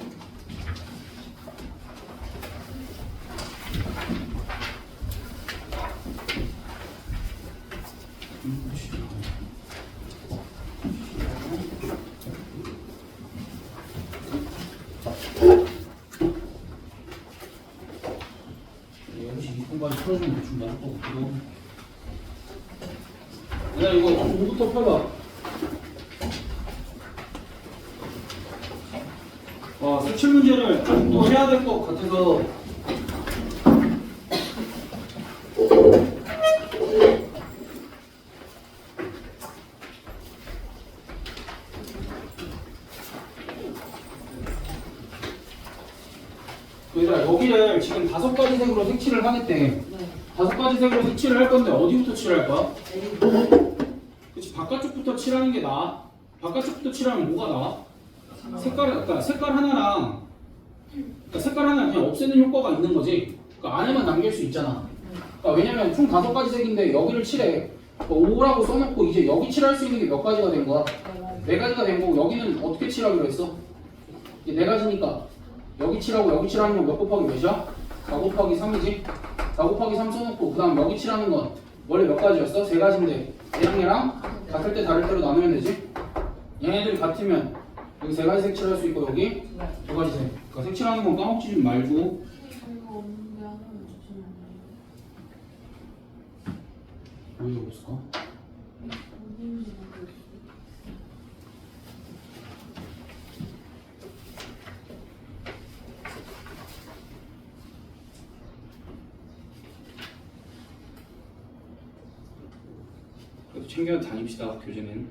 여기서 2분까지 풀어주면 대충 나올 것 같기도. 내가 이거 공부터 펴봐. 수출 문제를 또 해야 될 것 같아서. 얘들아 여기를 지금 5가지 색으로 색칠을 하겠대. 네. 5가지 색으로 색칠을 할 건데 어디부터 칠할 거야? 그치, 바깥쪽부터 칠하는 게 나아. 바깥쪽부터 칠하면 뭐가 나와? 색깔 하나랑 색깔 하나 그냥 없애는 효과가 있는 거지. 그러니까 안에만 남길 수 있잖아. 그러니까 왜냐면 총 5가지 색인데 여기를 칠해. 5라고 써놓고 이제 여기 칠할 수 있는 게 몇 가지가 된 거야? 4가지가 된 거고 여기는 어떻게 칠하기로 했어? 이제 4가지니까 여기 칠하고 여기 칠하는 건 몇 곱하기 몇이야? 4 곱하기 3이지? 4 곱하기 3 써놓고 그 다음 여기 칠하는 건 원래 몇 가지였어? 3가지인데 얘랑 같을 때 다를 때로 나누면 되지? 얘네들이 같으면 여기 3가지 색칠할 수 있고 여기 2가지 색. 그러니까 색칠하는 건 까먹지 좀 말고. 어디가 없을까? 그래도 챙겨 다닙시다 교재는.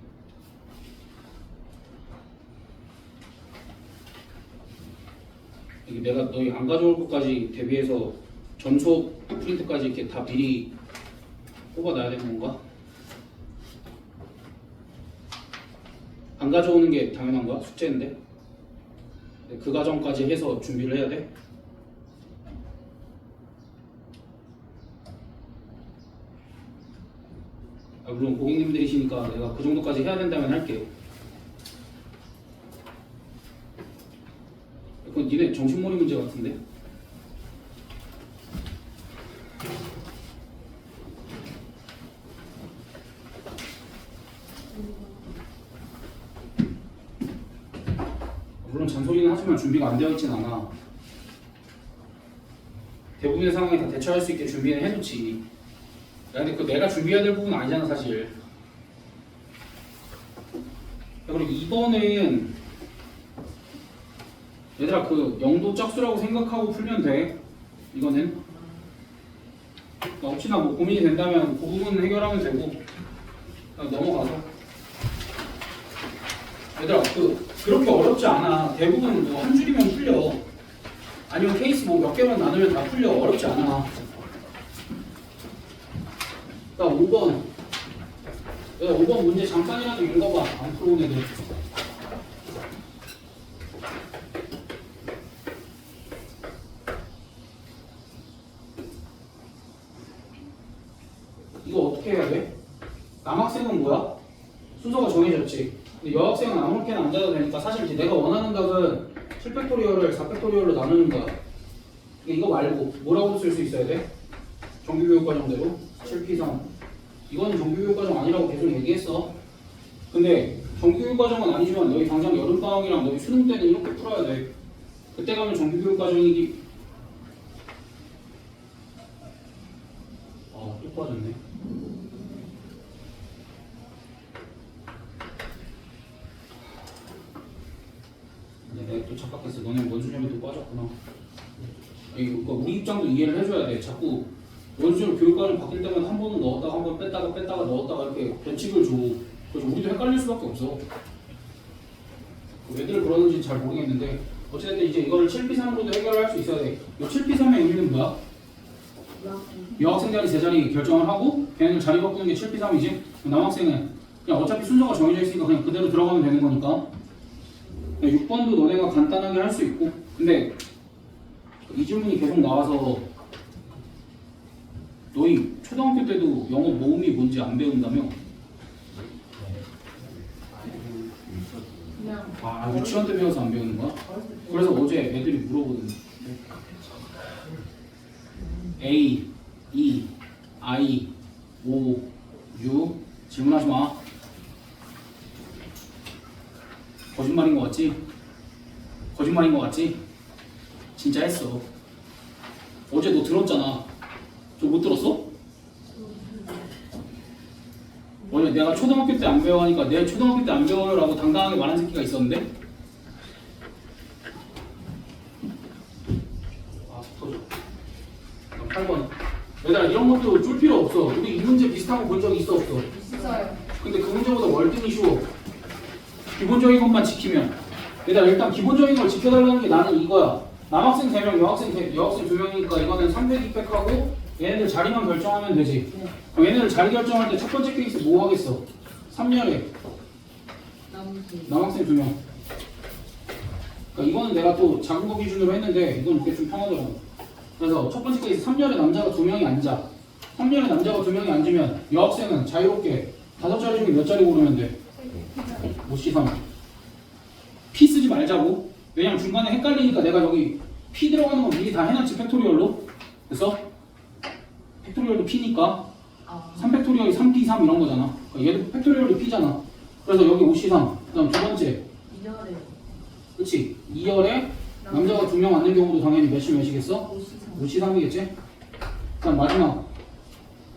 이게 내가 너희 안 가져올 것까지 대비해서 전속 프린트까지 이렇게 다 미리 뽑아놔야 되는 건가? 안 가져오는 게 당연한 거야? 숙제인데? 그 과정까지 해서 준비를 해야 돼? 물론 고객님들이시니까 내가 그 정도까지 해야 된다면 할게. 그건 니네 정신머리 문제 같은데? 물론 잔소리는 하지만 준비가 안 되어 있진 않아. 대부분의 상황에 다 대처할 수 있게 준비는 해놓지. 근데 그 내가 준비해야 될 부분은 아니잖아 사실. 그리고 2번은 얘들아 그 영도 짝수라고 생각하고 풀면 돼. 이거는 그러니까 혹시나 뭐 고민이 된다면 그 부분 해결하면 되고 그냥 넘어가서. 얘들아 그렇게 어렵지 않아. 대부분 뭐 한 줄이면 풀려. 아니면 케이스 뭐 몇 개만 나누면 다 풀려. 어렵지 않아. 자 5번. 얘들아 5번 문제 잠깐이라도 읽어봐. 안 풀어온 애들. 이거 어떻게 해야 돼? 남학생은 뭐야? 순서가 정해졌지. 근데 여학생은 아무렇게나 앉아도 되니까 사실 이제 내가 원하는 답은 7팩토리얼을 4팩토리얼로 나누는 거야. 이거 말고 뭐라고 쓸 수 있어야 돼? 정규교육과정대로 7P3. 이거는 정규교육과정 아니라고 계속 얘기했어. 근데 정규교육과정은 아니지만 너희 당장 여름방학이랑 너희 수능 때는 이렇게 풀어야 돼. 그때 가면 정규교육과정이기. 또 빠졌네. 내가 또 착각했어. 너네 원수점이 또 빠졌구나. 그러니까 우리 입장도 이해를 해줘야 돼. 자꾸 원수점 교육과정 바뀔 때마다 한 번은 넣었다가 한 번 뺐다가 넣었다가 이렇게 변칙을 줘. 그래서 우리도 헷갈릴 수밖에 없어. 왜들 그러는지 잘 모르겠는데 어쨌든 이제 이거를 7P3으로도 해결을 할 수 있어야 돼. 이 7P3의 의미는 뭐야? 여학생 자리 세 자리 결정을 하고 걔네들 자리 바꾸는 게 7P3이지. 남학생은 그냥 어차피 순서가 정해져 있으니까 그냥 그대로 들어가면 되는 거니까. 6번도 너네가 간단하게 할 수 있고. 근데 이 질문이 계속 나와서 너희 초등학교 때도 영어 모음이 뭔지 안 배운다며? 아, 유치원 때 배워서 안 배우는 거야? 그래서 어제 애들이 물어보는 A, E, I, O, U 질문하지 마. 거짓말인 거 같지? 거짓말인 거 같지? 진짜 했어. 어제 너 들었잖아. 저 못 들었어? 어제 내가 초등학교 때 안 배워하니까 내 초등학교 때 안 배워요라고 당당하게 말한 새끼가 있었는데? 아, 터져. 8번. 얘들아 이런 것도 쫄 필요 없어. 우리 이 문제 비슷한 거 본 적이 있어 없어? 있어요. 근데 그 문제보다 월등히 쉬워. 기본적인 것만 지키면. 얘들아 일단 기본적인 걸 지켜달라는 게 나는 이거야. 남학생 3명, 여학생 2명이니까 이거는 300, 200하고 얘네들 자리만 결정하면 되지. 그럼 얘네들 자리 결정할 때 첫 번째 케이스 뭐 하겠어? 3년에 남학생 2명. 그러니까 이거는 내가 또 작은 거 기준으로 했는데 이건 이렇게 좀 편하더라고. 그래서 첫 번째 케이스 3년에 남자가 2명이 앉아. 3년에 남자가 2명이 앉으면 여학생은 자유롭게 5자리 중에 몇 자리 고르면 돼? 못 시삼. P 쓰지 말자고. 왜냐면 중간에 헷갈리니까 내가 여기 P 들어가는 건 미리 다 해놨지 팩토리얼로. 그래서 팩토리얼도 P니까 3팩토리얼이 3P3 이런 거잖아. 그러니까 얘도 팩토리얼이 P잖아. 그래서 여기 5C3. 그 다음 두 번째. 2열에 그치? 2열에 남자가 2명 앉는 경우도 당연히 몇이겠어? 5C3이겠지? 그 다음 마지막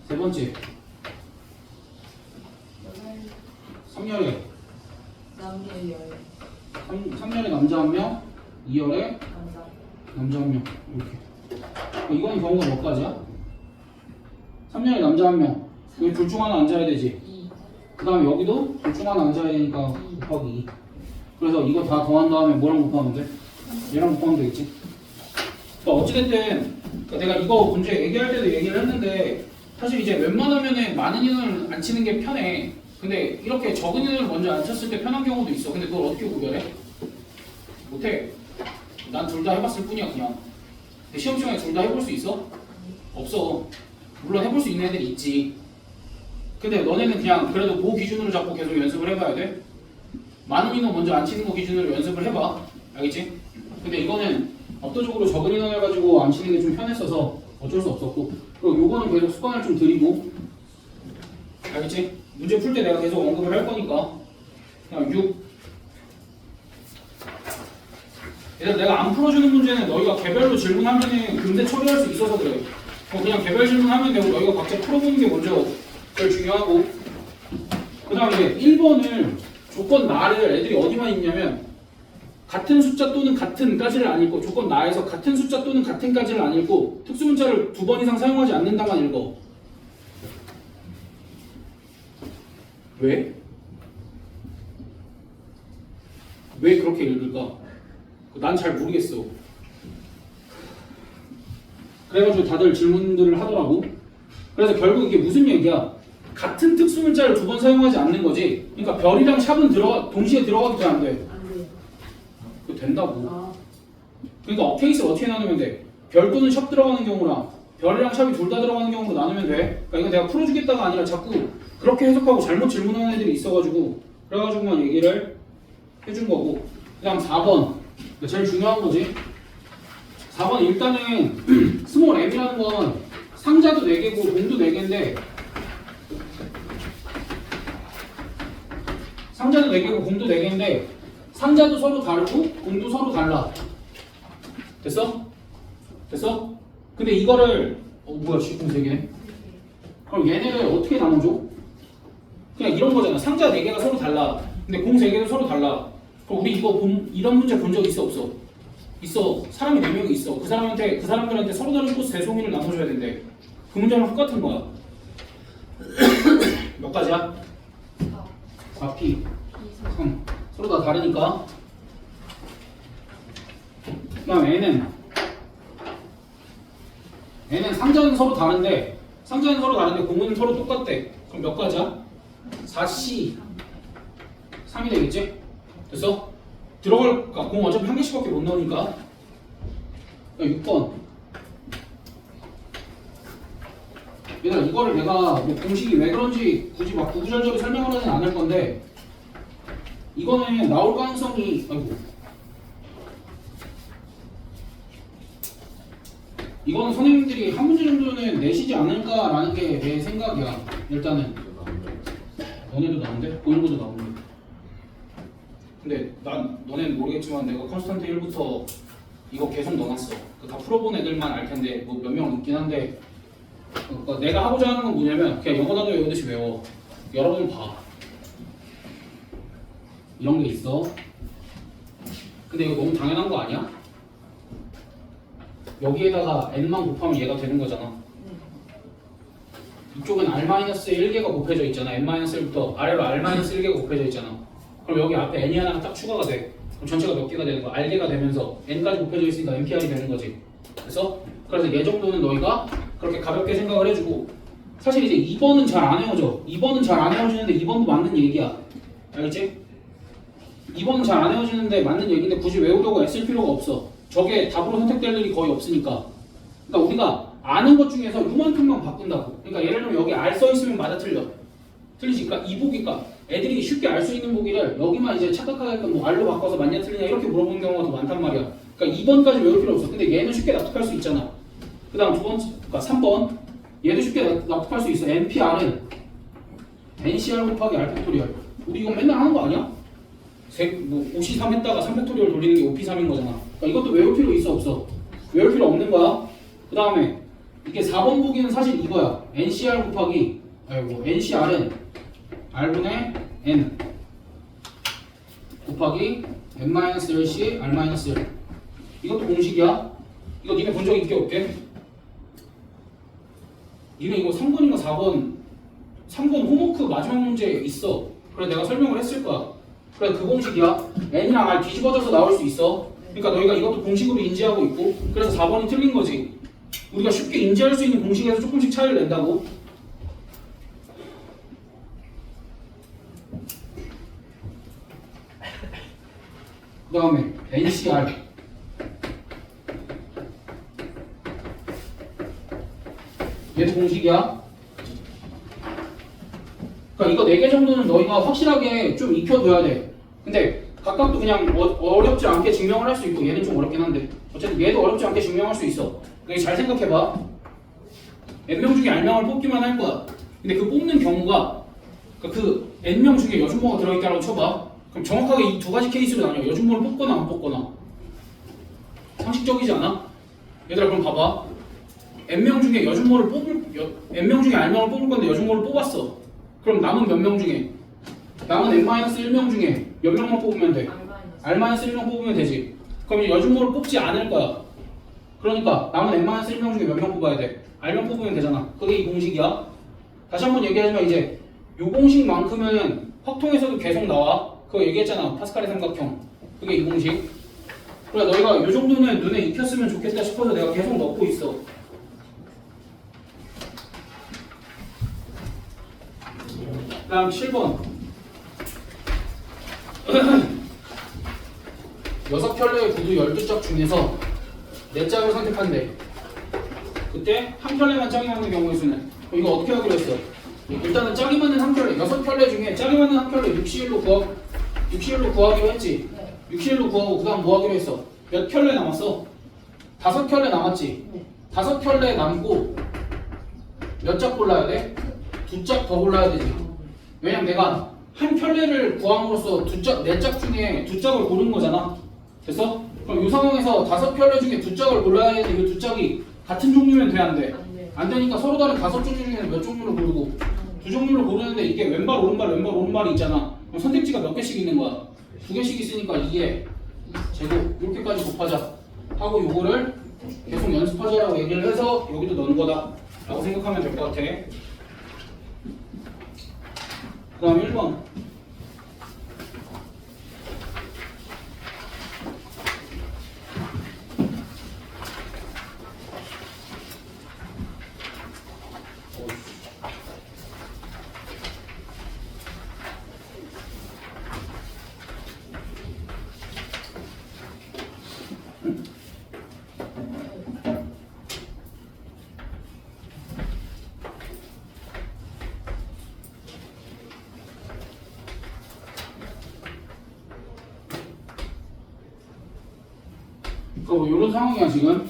세 번째 3열에 남계 열 3열에 남자 1명, 2열에 남자 1명 이렇게. 이건 경우가 몇 가지야? 3열에 남자 1명. 여기 둘 중 하나 앉아야 되지. 2 그 다음에 여기도 둘 중 하나 앉아야 되니까 곱하기 2. 그래서 이거 다 더한 다음에 뭐랑 곱하면 돼? 얘랑 곱하면 되겠지. 그러니까 어찌됐든 그러니까 내가 이거 문제 얘기할 때도 얘기를 했는데 사실 이제 웬만하면은 많은 인원을 안 치는 게 편해. 근데 이렇게 적은 인원을 먼저 안 쳤을 때 편한 경우도 있어. 근데 그걸 어떻게 구별해? 못해. 난 둘 다 해봤을 뿐이야 그냥. 근데 시험 시간에 둘 다 해볼 수 있어? 없어. 물론 해볼 수 있는 애들이 있지. 근데 너네는 그냥 그래도 뭐 기준으로 잡고 계속 연습을 해봐야 돼. 많은 인원 먼저 안 치는 거 기준으로 연습을 해봐. 알겠지? 근데 이거는 압도적으로 적은 인원을 가지고 안 치는 게 좀 편했어서 어쩔 수 없었고, 그리고 요거는 계속 습관을 좀 들이고. 알겠지? 문제 풀 때 내가 계속 언급을 할 거니까 그냥 6. 얘들 내가 안 풀어주는 문제는 너희가 개별로 질문하면은 금세 처리할 수 있어서 그래. 그냥 개별 질문하면 되고 너희가 각자 풀어보는 게 먼저 제일 중요하고. 그 다음에 이제 1번을 조건 나를 애들이 어디만 읽냐면 같은 숫자 또는 같은까지를 안 읽고, 조건 나에서 같은 숫자 또는 같은까지를 안 읽고 특수문자를 2번 이상 사용하지 않는다만 읽어. 왜? 왜 그렇게 읽을까? 난 잘 모르겠어. 그래가지고 다들 질문들을 하더라고. 그래서 결국 이게 무슨 얘기야? 같은 특수문자를 2번 사용하지 않는 거지. 그러니까 별이랑 샵은 동시에 들어가도 돼, 안 돼? 안 돼요. 그거 된다고. 아, 그러니까 케이스를 어떻게 나누면 돼? 별 또는 샵 들어가는 경우랑 별이랑 샵이 둘 다 들어가는 경우로 나누면 돼. 그러니까 이거 내가 풀어주겠다가 아니라 자꾸 그렇게 해석하고 잘못 질문하는 애들이 있어가지고 그래가지고만 얘기를 해준 거고. 그 다음 4번. 제일 중요한 거지. 4번 일단은 스몰 m이라는 건 상자도 4개고 공도 4개인데, 상자도 4개고 공도 4개인데 상자도 서로 다르고 공도 서로 달라. 됐어? 됐어? 근데 이거를 뭐야, 공 3개네. 그럼 얘네를 어떻게 나눠줘? 그냥 이런 거잖아. 상자 4개가 서로 달라. 근데 공 3개도 서로 달라. 그럼 우리 이런 문제 본 적 있어 없어? 있어. 사람이 4명이 있어. 그 사람들한테 서로 다른 코스 대송이를 나눠줘야 된대. 그 문제랑 똑같은 거야. 몇 가지야? 4P 3 서로 다 다르니까. 그 다음 N은 상자는 서로 다른데 공은 서로 똑같대. 그럼 몇 가지야? 4C 3이 되겠지? 됐어? 들어갈까? 공 어차피 한 개씩밖에 못 넣으니까. 6번. 얘들아 이거를 내가 뭐 공식이 왜 그런지 굳이 막 구구절절히 설명을 하진 않을 건데, 이거는 나올 가능성이, 이거는 선생님들이 한 문제 정도는 내시지 않을까라는 게 내 생각이야. 일단은 너네도 나온대? 보이는 것도 나오는데. 근데 너네는 모르겠지만 내가 컨스턴트 1부터 이거 계속 넣어놨어. 다 풀어본 애들만 알 텐데 뭐 몇 명 있긴 한데, 그러니까 내가 하고자 하는 건 뭐냐면 그냥 영어 단어 외우듯이 외워. 여러 번 봐. 이런 게 있어. 근데 이거 너무 당연한 거 아니야? 여기에다가 n만 곱하면 얘가 되는 거잖아. 이쪽은 r-1개가 곱해져 있잖아. n-1부터 아래로 r-1개가 곱해져 있잖아. 그럼 여기 앞에 n이 하나가 딱 추가가 돼. 그럼 전체가 몇 개가 되는 거야? r개가 되면서 n까지 곱해져 있으니까 npr이 되는 거지. 그래서 얘 정도는 너희가 그렇게 가볍게 생각을 해주고, 사실 이제 2번은 잘 안 헤어져. 2번은 잘 안 헤어지는데 2번도 맞는 얘기야. 알겠지? 2번은 잘 안 헤어지는데 맞는 얘기인데 굳이 외우려고 애쓸 필요가 없어. 저게 답으로 선택될 일이 거의 없으니까. 그러니까 우리가 아는 것 중에서 요만큼만 바꾼다고. 그러니까 예를 들면 여기 R 써있으면 맞아 틀려. 틀리지? 그러니까 이 보기가 애들이 쉽게 알 수 있는 보기를 여기만 이제 착각하게끔 뭐 R로 바꿔서 맞냐 틀리냐 이렇게 물어보는 경우가 더 많단 말이야. 그러니까 2번까지 외울 필요 없어. 근데 얘는 쉽게 납득할 수 있잖아. 그 다음 두 번째, 그러니까 3번. 얘도 쉽게 납득할 수 있어. NPR은 NCR 곱하기 R 팩토리얼. 우리 이거 맨날 하는 거 아니야? 5C3 했다가 3 팩토리얼 돌리는 게 5P3인 거잖아. 그러니까 이것도 외울 필요 있어 없어? 외울 필요 없는 거야. 그 다음에 이게 4번 보기는 사실 이거야. NCR 곱하기 NCR은 R분의 N 곱하기 N-1C R-1. 이것도 공식이야. 이거 니네 본 적 있게 없게? 니네 이거 3번인가 4번 3번 홈워크 마지막 문제 있어. 그래 내가 설명을 했을 거야. 그래 그 공식이야. N이랑 R 뒤집어져서 나올 수 있어. 그러니까 너희가 이것도 공식으로 인지하고 있고, 그래서 4번이 틀린 거지. 우리가 쉽게 인지할 수 있는 공식에서 조금씩 차이를 낸다고. 그 다음에 NCR 얘도 공식이야. 그러니까 이거 4개 정도는 너희가 확실하게 좀 익혀둬야 돼. 근데 각각도 그냥 어렵지 않게 증명을 할 수 있고, 얘는 좀 어렵긴 한데 어쨌든 얘도 어렵지 않게 증명할 수 있어. 그러니까 잘 생각해봐. n명 중에 r명을 뽑기만 할 거야. 근데 그 뽑는 경우가 그 n명 중에 여준모가 들어있다고 쳐봐. 그럼 정확하게 이 두 가지 케이스로 나뉘어. 여준모를 뽑거나 안 뽑거나. 상식적이지 않아? 얘들아 그럼 봐봐. n명 중에 여준모를 n명 중에 r명을 뽑을 건데 여준모를 뽑았어. 그럼 남은 몇 명 중에? 남은 n-1명 중에 몇 명만 뽑으면 돼? r-1명 뽑으면 되지. 그럼 여준모를 뽑지 않을 거야. 그러니까 남은 n-1명 중에 몇 명 뽑아야 돼? r명 뽑으면 되잖아. 그게 이 공식이야. 다시 한번 얘기하지만 이제 이 공식만큼은 확통에서도 계속 나와. 그거 얘기했잖아. 파스칼의 삼각형. 그게 이 공식. 그래 너희가 이 정도는 눈에 익혔으면 좋겠다 싶어서 내가 계속 넣고 있어. 그 다음 7번 6켤레의 구두 12짝 중에서 4짝을 선택한대. 그때 한 켤레만 짝이 맞는 경우의 수는? 이거 어떻게 하기로 했어? 일단은 짝이 맞는 한 켤레, 6켤레 중에 짝이 맞는 한 켤레 60일로 구하기로 했지? 네. 60일로 구하고 그 다음 뭐 하기로 했어? 몇 켤레 남았어? 5켤레 남았지? 네. 5켤레 남고 몇 짝 골라야 돼? 2짝 더 골라야 되지. 왜냐면 내가 한 켤레를 구함으로써 4짝 중에 2짝을 고른 거잖아. 됐어? 그럼 이 상황에서 5켤레 중에 2짝을 골라야 되는데 이 2짝이 같은 종류면 돼, 안 돼? 안 되니까 서로 다른 5종류 중에는 몇 종류를 고르고 2종류를 고르는데 이게 왼발 오른발이 있잖아. 그럼 선택지가 몇 개씩 있는 거야? 두 개씩 있으니까 2에 제곱 이렇게까지 곱하자 하고 요거를 계속 연습하자라고 얘기를 해서 여기도 넣는 거다 라고 생각하면 될 것 같아. 그 다음 1번. 이런 상황이야 지금.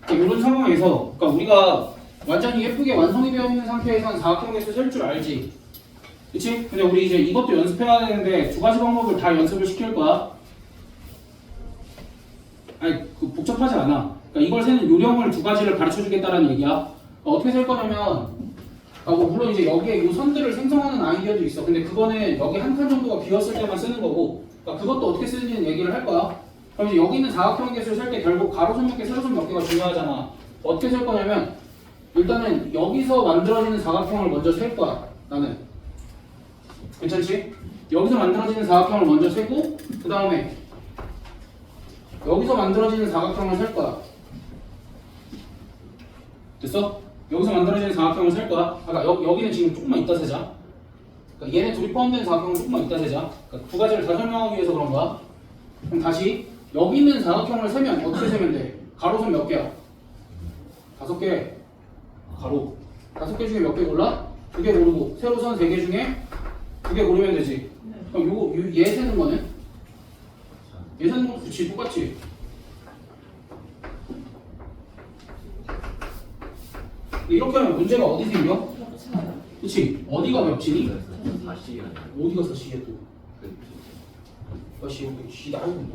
이런 상황에서 그러니까 우리가 완전히 예쁘게 완성이 되어 있는 상태에서는 사각형에서 셀 줄 알지, 그치? 근데 우리 이제 이것도 연습해야 되는데 두 가지 방법을 다 연습을 시킬 거야. 아니 복잡하지 않아. 그러니까 이걸 세는 요령을 두 가지를 가르쳐 주겠다라는 얘기야. 어떻게 셀 거냐면, 뭐 물론 이제 여기에 요 선들을 생성하는 아이디어도 있어. 근데 그거는 여기 한 칸 정도가 비었을 때만 쓰는 거고, 그러니까 그것도 어떻게 쓰는지는 얘기를 할 거야. 그럼 이제 여기 있는 사각형 개수를 셀 때 결국 가로선 몇 개, 세로선 몇 개가 중요하잖아. 어떻게 셀 거냐면 일단은 여기서 만들어지는 사각형을 먼저 셀 거야. 나는. 괜찮지? 여기서 만들어지는 사각형을 먼저 세고 그 다음에 여기서 만들어지는 사각형을 셀 거야. 됐어? 여기서 만들어지는 사각형을 셀 거야. 아까 여기는 지금 조금만 이따 세자. 그러니까 얘네 둘이 포함된 사각형은 조금만 이따 세자. 그러니까 두 가지를 다 설명하기 위해서 그런 거야. 그럼 다시 여기 있는 사각형을 세면 어떻게 세면 돼? 가로선 몇 개야? 5개. 가로 5개 중에 몇 개 골라? 2개 고르고 세로선 3개 중에 2개 고르면 되지. 그럼 얘 세는 거는? 얘 세는 것도 그치 똑같지. 이렇게 하면 문제가 어디 생겨? 그치? 어디가 겹치니? 어디가 사시게 또? 다시 여기 나오고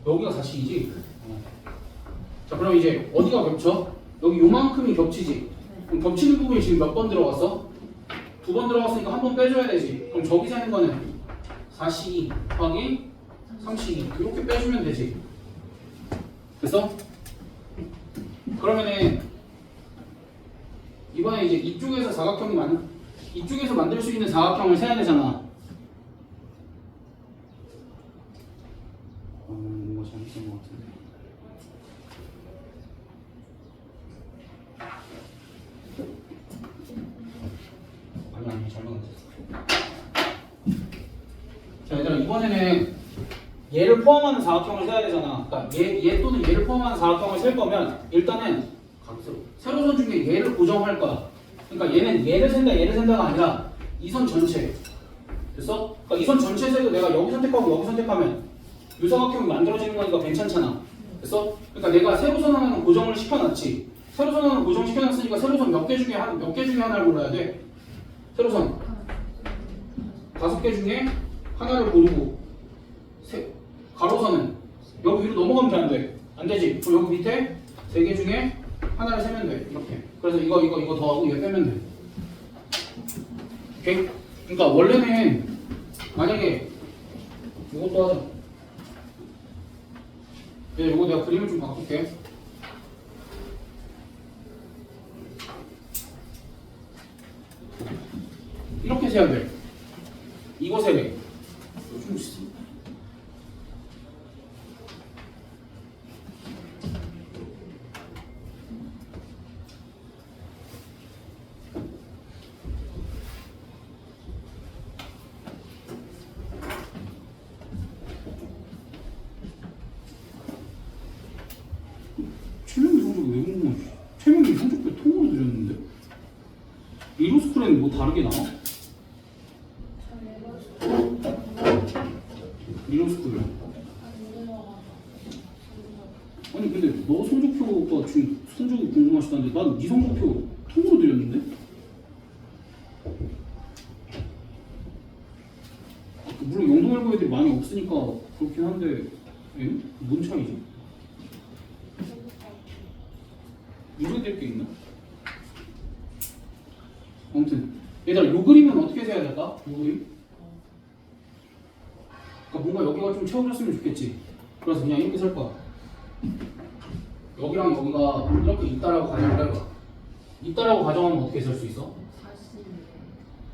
여기가 4C이지? 자 그럼 이제 어디가 겹쳐? 여기 요만큼이 겹치지? 그럼 겹치는 부분이 지금 몇 번 들어갔어? 2번 들어갔으니까 한 번 빼줘야 되지. 그럼 저기 세는 거는 4C 더하기 3C 이렇게 빼주면 되지. 됐어? 그러면은 이번에 이제 이쪽에서 이쪽에서 만들 수 있는 사각형을 세야 되잖아. 뭔가 잘못된 것 같은데. 아니 잘못했어. 자 얘들아 이번에는 얘를 포함하는 사각형을 세야 되잖아. 그러니까 얘 또는 얘를 포함하는 사각형을 셀 거면 일단은 세로선 중에 얘를 고정할 거야. 그러니까 얘는 얘를 센다가 아니라 이 선 전체. 됐어? 그러니까 이 선 전체에서도 내가 여기 선택하고 여기 선택하면 유사각형이 만들어지는 거니까 괜찮잖아. 됐어? 그러니까 내가 세로선 하나는 고정을 시켜놨지. 세로선 하나는 고정시켜놨으니까 세로선 몇 개 중에 하나를 골라야 돼. 세로선 5개 중에 하나를 고르고 가로선은 여기 위로 넘어가면 안 돼. 안 되지. 그럼 여기 밑에 3개 중에 하나를 세면 돼. 이렇게. 그래서 이거 더하고 얘 빼면 돼. 오케이? 그러니까 원래는 만약에 이것도 하자. 이거 내가 그림을 좀 바꿀게. 이렇게 세야 돼. 이거 세래. 좀 최명기 성적이 왜 궁금해? 최명기 성적표 통으로 드렸는데? 리로스쿨에는 뭐 다르게 나와? 리로스쿨. 아니 근데 너 성적표가 지금 성적이 궁금하시다는데 난 네 성적표 통으로 드렸는데? 물론 영동일보 애들이 많이 없으니까 그렇긴 한데 뭔 차이지? 문제될 게 있나? 아무튼 얘들아 요 그림은 어떻게 세야 될까? 요 그림? 그러니까 뭔가 여기가 좀 채워졌으면 좋겠지. 그래서 그냥 이렇게 쓸 거야. 여기랑 여기가 이렇게 있다라고 가정을 해봐. 있다라고 가정하면 어떻게 쓸 수 있어?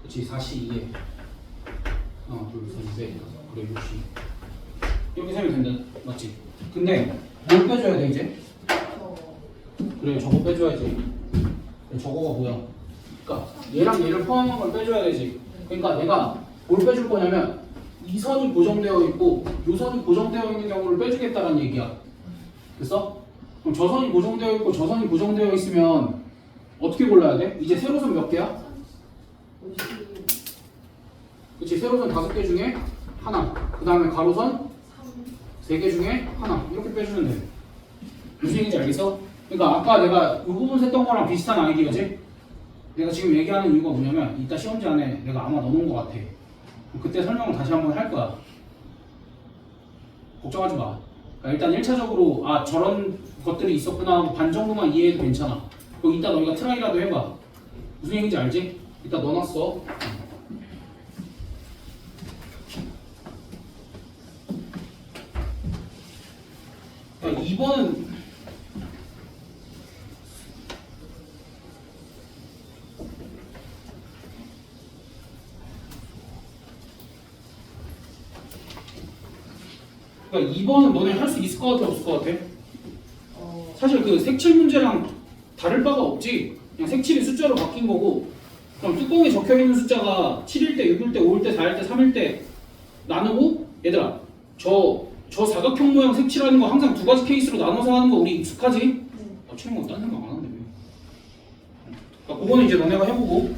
42. 그렇지, 42에 하나, 둘, 셋, 넷, 그래, 60 이렇게 세면 된다, 맞지? 근데 뭘 빼줘야 돼 이제? 그래, 저거 빼줘야지. 그래, 저거가 뭐야? 그러니까 얘랑 얘를 포함한 걸 빼줘야 되지. 그러니까 내가 뭘 빼줄 거냐면 이 선이 고정되어 있고 이 선이 고정되어 있는 경우를 빼주겠다는 얘기야. 됐어? 그럼 저 선이 고정되어 있고 저 선이 고정되어 있으면 어떻게 골라야 돼? 이제 세로선 몇 개야? 50. 그치, 세로선 5개 중에 하나, 그 다음에 가로선 3개 중에 하나, 이렇게 빼주면 돼. 무슨 얘기인지 알겠어? 그러니까 아까 내가 이 부분 셌던 거랑 비슷한 아이디어지? 내가 지금 얘기하는 이유가 뭐냐면 이따 시험지 안에 내가 아마 넣어놓은 것 같아. 그때 설명을 다시 한번 할 거야. 걱정하지 마. 그러니까 일단 1차적으로 아 저런 것들이 있었구나 하고 반 정도만 이해해도 괜찮아. 그럼 이따 너희가 트라이라도 해봐. 무슨 얘기인지 알지? 이따 넣어놨어. 그러니까 2번은 그러니까 2번은 너네 할 수 있을 것 같아, 없을 것 같아? 사실 그 색칠 문제랑 다를 바가 없지. 그냥 색칠이 숫자로 바뀐 거고, 그럼 뚜껑에 적혀 있는 숫자가 7일 때, 6일 때, 5일 때, 4일 때, 3일 때 나누고, 얘들아, 저 사각형 모양 색칠하는 거 항상 두 가지 케이스로 나눠서 하는 거 우리 익숙하지? 맞추는 건 딴 생각 안 하는데 왜? 그러니까 그거는 이제 너네가 해보고,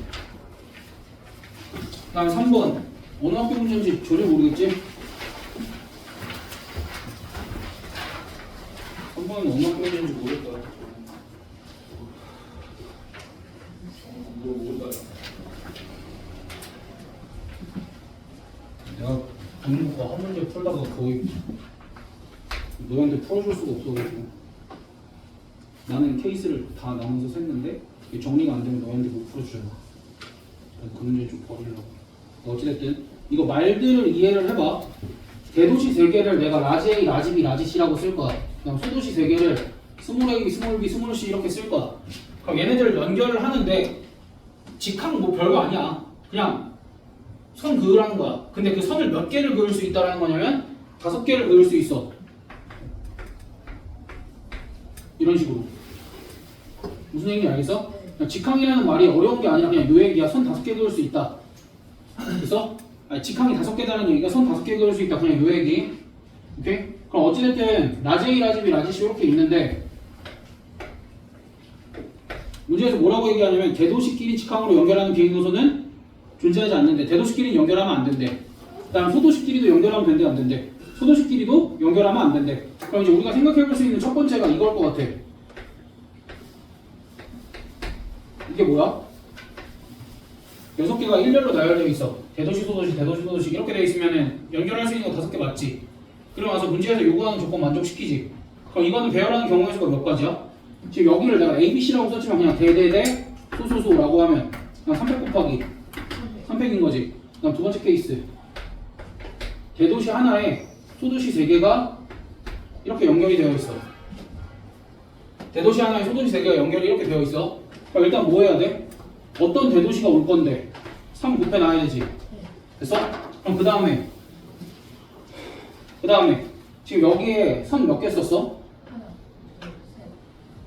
그다음에 3번 어느 학교 문제인지 전혀 모르겠지? 3번은 어느 학교 문제인지 모를 거야. 내가 공부가 한 문제 풀다가 거의 너희한테 풀어줄 수가 없어가지고 나는 케이스를 다 나눠서 샜는데 이게 정리가 안 되면 너희한테 못 풀어주잖아. 그 문제 좀 버리려고. 어찌됐든 이거 말들을 이해를 해봐. 대도시 3개를 내가 라지 A, 라지 B, 라지 C라고 쓸 거야. 그다음 소도시 3개를 스몰 A, 스몰 B, 스몰 C 이렇게 쓸 거야. 그럼 얘네들 연결을 하는데 직항 뭐 별거 아니야. 그냥 선 그으라는 거야. 근데 그 선을 몇 개를 그을 수 있다라는 거냐면 5개를 그을 수 있어. 이런 식으로. 무슨 얘기인지 알겠어? 직항이라는 말이 어려운 게 아니라 그냥 요 얘기야. 선 5개 그을 수 있다. 그래서 아니, 직항이 5개다는 얘기가 선 5개 그을 수 있다. 그냥 요 얘기. 오케이? 그럼 어찌됐든 라지 A, 라지 B, 라지 C 이렇게 있는데 문제에서 뭐라고 얘기하냐면 대도시끼리 직항으로 연결하는 비행노선은 존재하지 않는데 대도시끼리 연결하면 안 된대. 그다음 소도시끼리도 연결하면 된대 안 된대. 소도시끼리도 연결하면 안 된대. 그럼 이제 우리가 생각해볼 수 있는 첫 번째가 이걸 것 같아. 이게 뭐야? 6개가 일렬로 나열되어 있어. 대도시, 소도시, 대도시, 소도시 이렇게 되어 있으면은 연결할 수 있는 거 5개 맞지? 그러고 나서 문제에서 요구하는 조건 만족시키지. 그럼 이거는 배열하는 경우의 수가 몇 가지야? 지금 여기를 내가 ABC라고 썼지만 그냥 대대대 소소소라고 하면 그냥 300 곱하기 300인 거지. 그다음 두 번째 케이스. 대도시 하나에 소도시 3개가 이렇게 연결이 되어 있어. 대도시 하나에 소도시 3개가 연결이 이렇게 되어 있어. 그럼 일단 뭐 해야 돼? 어떤 대도시가 올 건데 3 곱해 놔야 되지. 됐어? 그럼 그 다음에 지금 여기에 선 몇 개 썼어?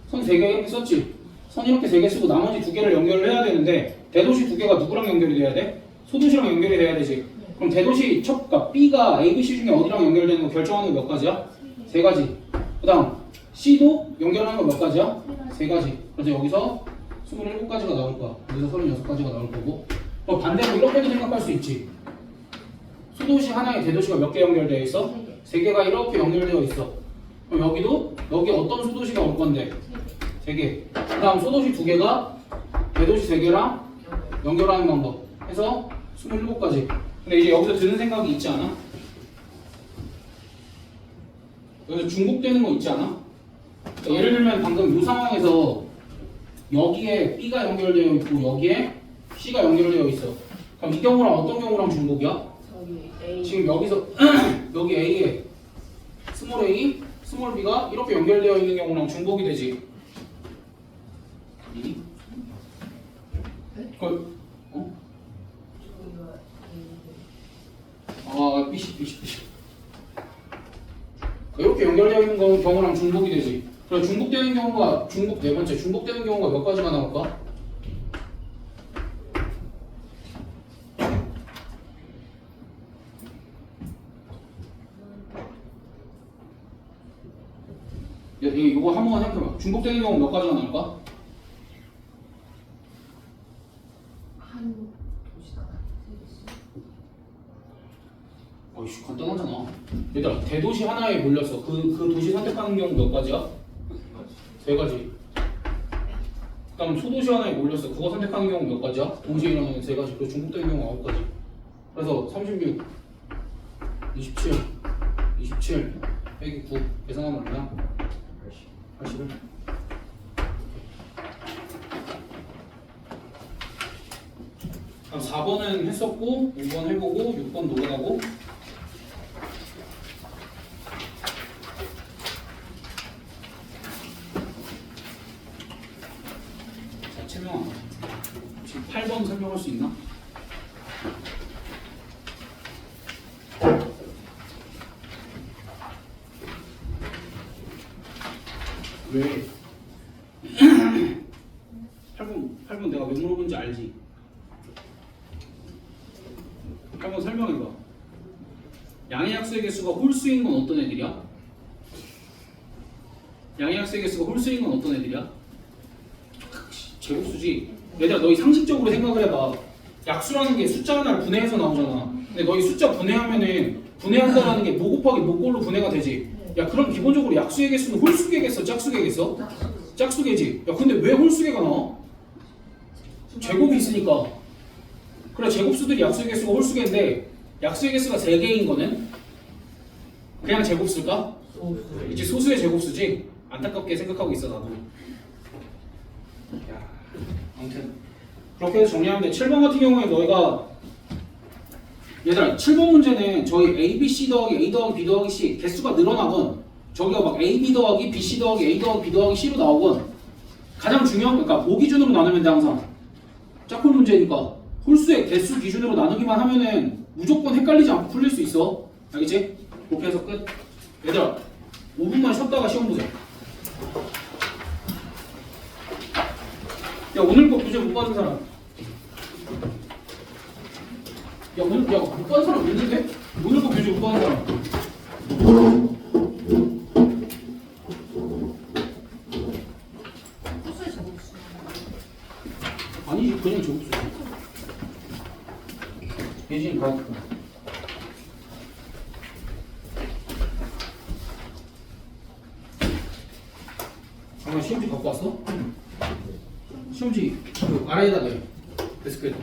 선 3개 이렇게 썼지? 선 이렇게 3개 쓰고 나머지 2개를 연결을 해야 되는데 대도시 2개가 누구랑 연결이 돼야 돼? 소도시랑 연결이 돼야 되지. 그럼 대도시 그러니까 B가 A, B, C 중에 어디랑 연결되는 거 결정하는 거 몇 가지야? 3가지. 그 다음 C도 연결하는 거 몇 가지야? 3가지. 그래서 여기서 27가지가 나올 거야. 여기서 36가지가 나올 거고. 반대로 이렇게도 생각할 수 있지. 소도시 하나에 대도시가 몇 개 연결되어 있어? 3개가 이렇게 연결되어 있어. 그럼 여기도 여기 어떤 소도시가 올 건데? 3개. 그 다음 소도시 2개가 대도시 3개랑 연결하는 방법 해서 27가지. 근데 이제 여기서 드는 생각이 있지 않아? 여기서 중복되는 거 있지 않아? 그러니까 예를 들면 방금 이 상황에서 여기에 B가 연결되어 있고 여기에 C가 연결되어 있어. 그럼 이 경우랑 어떤 경우랑 중복이야? 저기 A. 지금 여기서 여기 A에 스몰 a, 스몰 b가 이렇게 연결되어 있는 경우랑 중복이 되지. 이? 어? 아, BC. 이렇게 연결되어 있는 경우랑 중복이 되지. 그럼 중복되는 경우가 네 번째 중복되는 경우가 몇 가지가 나올까? 이거 한 번만 생각해봐. 중복되는 경우 몇 가지가 나올까? 한 도시다. 세 어이씨 간단하잖아. 얘들아 대도시 하나에 몰렸어. 그 도시 선택하는 경우 몇 가지야? 세 가지. 그다음 소도시 하나에 몰렸어. 그거 선택하는 경우 몇 가지야? 동시에 일어나는 세 가지. 그리고 중복되는 경우 9가지. 그래서 36, 27 빼기 9 계산하면 얼마야? 80을. 그럼 4번은 했었고 5번 해보고 6번 노력하고 자, 채명아 지금 8번 설명할 수 있나? 왜? 8번 내가 왜 물어본지 알지? 8번 설명해봐. 양의 약수의 개수가 홀수인 건 어떤 애들이야? 양의 약수의 개수가 홀수인 건 어떤 애들이야? 제곱수지. 얘들아 너희 상식적으로 생각을 해봐. 약수라는 게 숫자 하나를 분해해서 나오잖아. 근데 너희 숫자 분해하면은 분해한다라는 게 모 곱하기 모꼴로 분해가 되지. 야 그럼 기본적으로 약수의 개수는 홀수개겠어? 짝수개겠어? 짝수개지. 야 근데 왜 홀수개가 나와? 제곱이 있으니까. 그래 제곱수들이 약수의 개수가 홀수개인데 약수의 개수가 3개인 거는 그냥 제곱수일까? 이제 소수의 제곱수지. 안타깝게 생각하고 있어 나도. 야, 아무튼 그렇게 해서 정리하면 돼. 7번 같은 경우에 너희가 얘들아 7번 문제는 저희 A, B, C 더하기 A 더하기 B 더하기 C 개수가 늘어나건 저기가 막 A, B 더하기 B, C 더하기 A 더하기 B 더하기 C로 나오건 가장 중요한 거 그러니까 모 기준으로 나누면 돼 항상. 짝꿍 문제니까 홀수의 개수 기준으로 나누기만 하면은 무조건 헷갈리지 않고 풀릴 수 있어. 알겠지? 그렇게 해서 끝. 얘들아 5분만 쉬었다가 시험 보자. 야 오늘 거 교재 못 받은 사람. 야 오늘 못 받은 사람 있는데? 오늘 거 교재 못 받은 사람. 호수의 제곱수. 아니지 그냥 제곱수. 예진이 가르쳐. 아 시험지 갖고 왔어? 시험지 그 아래에다 내 데스크에다.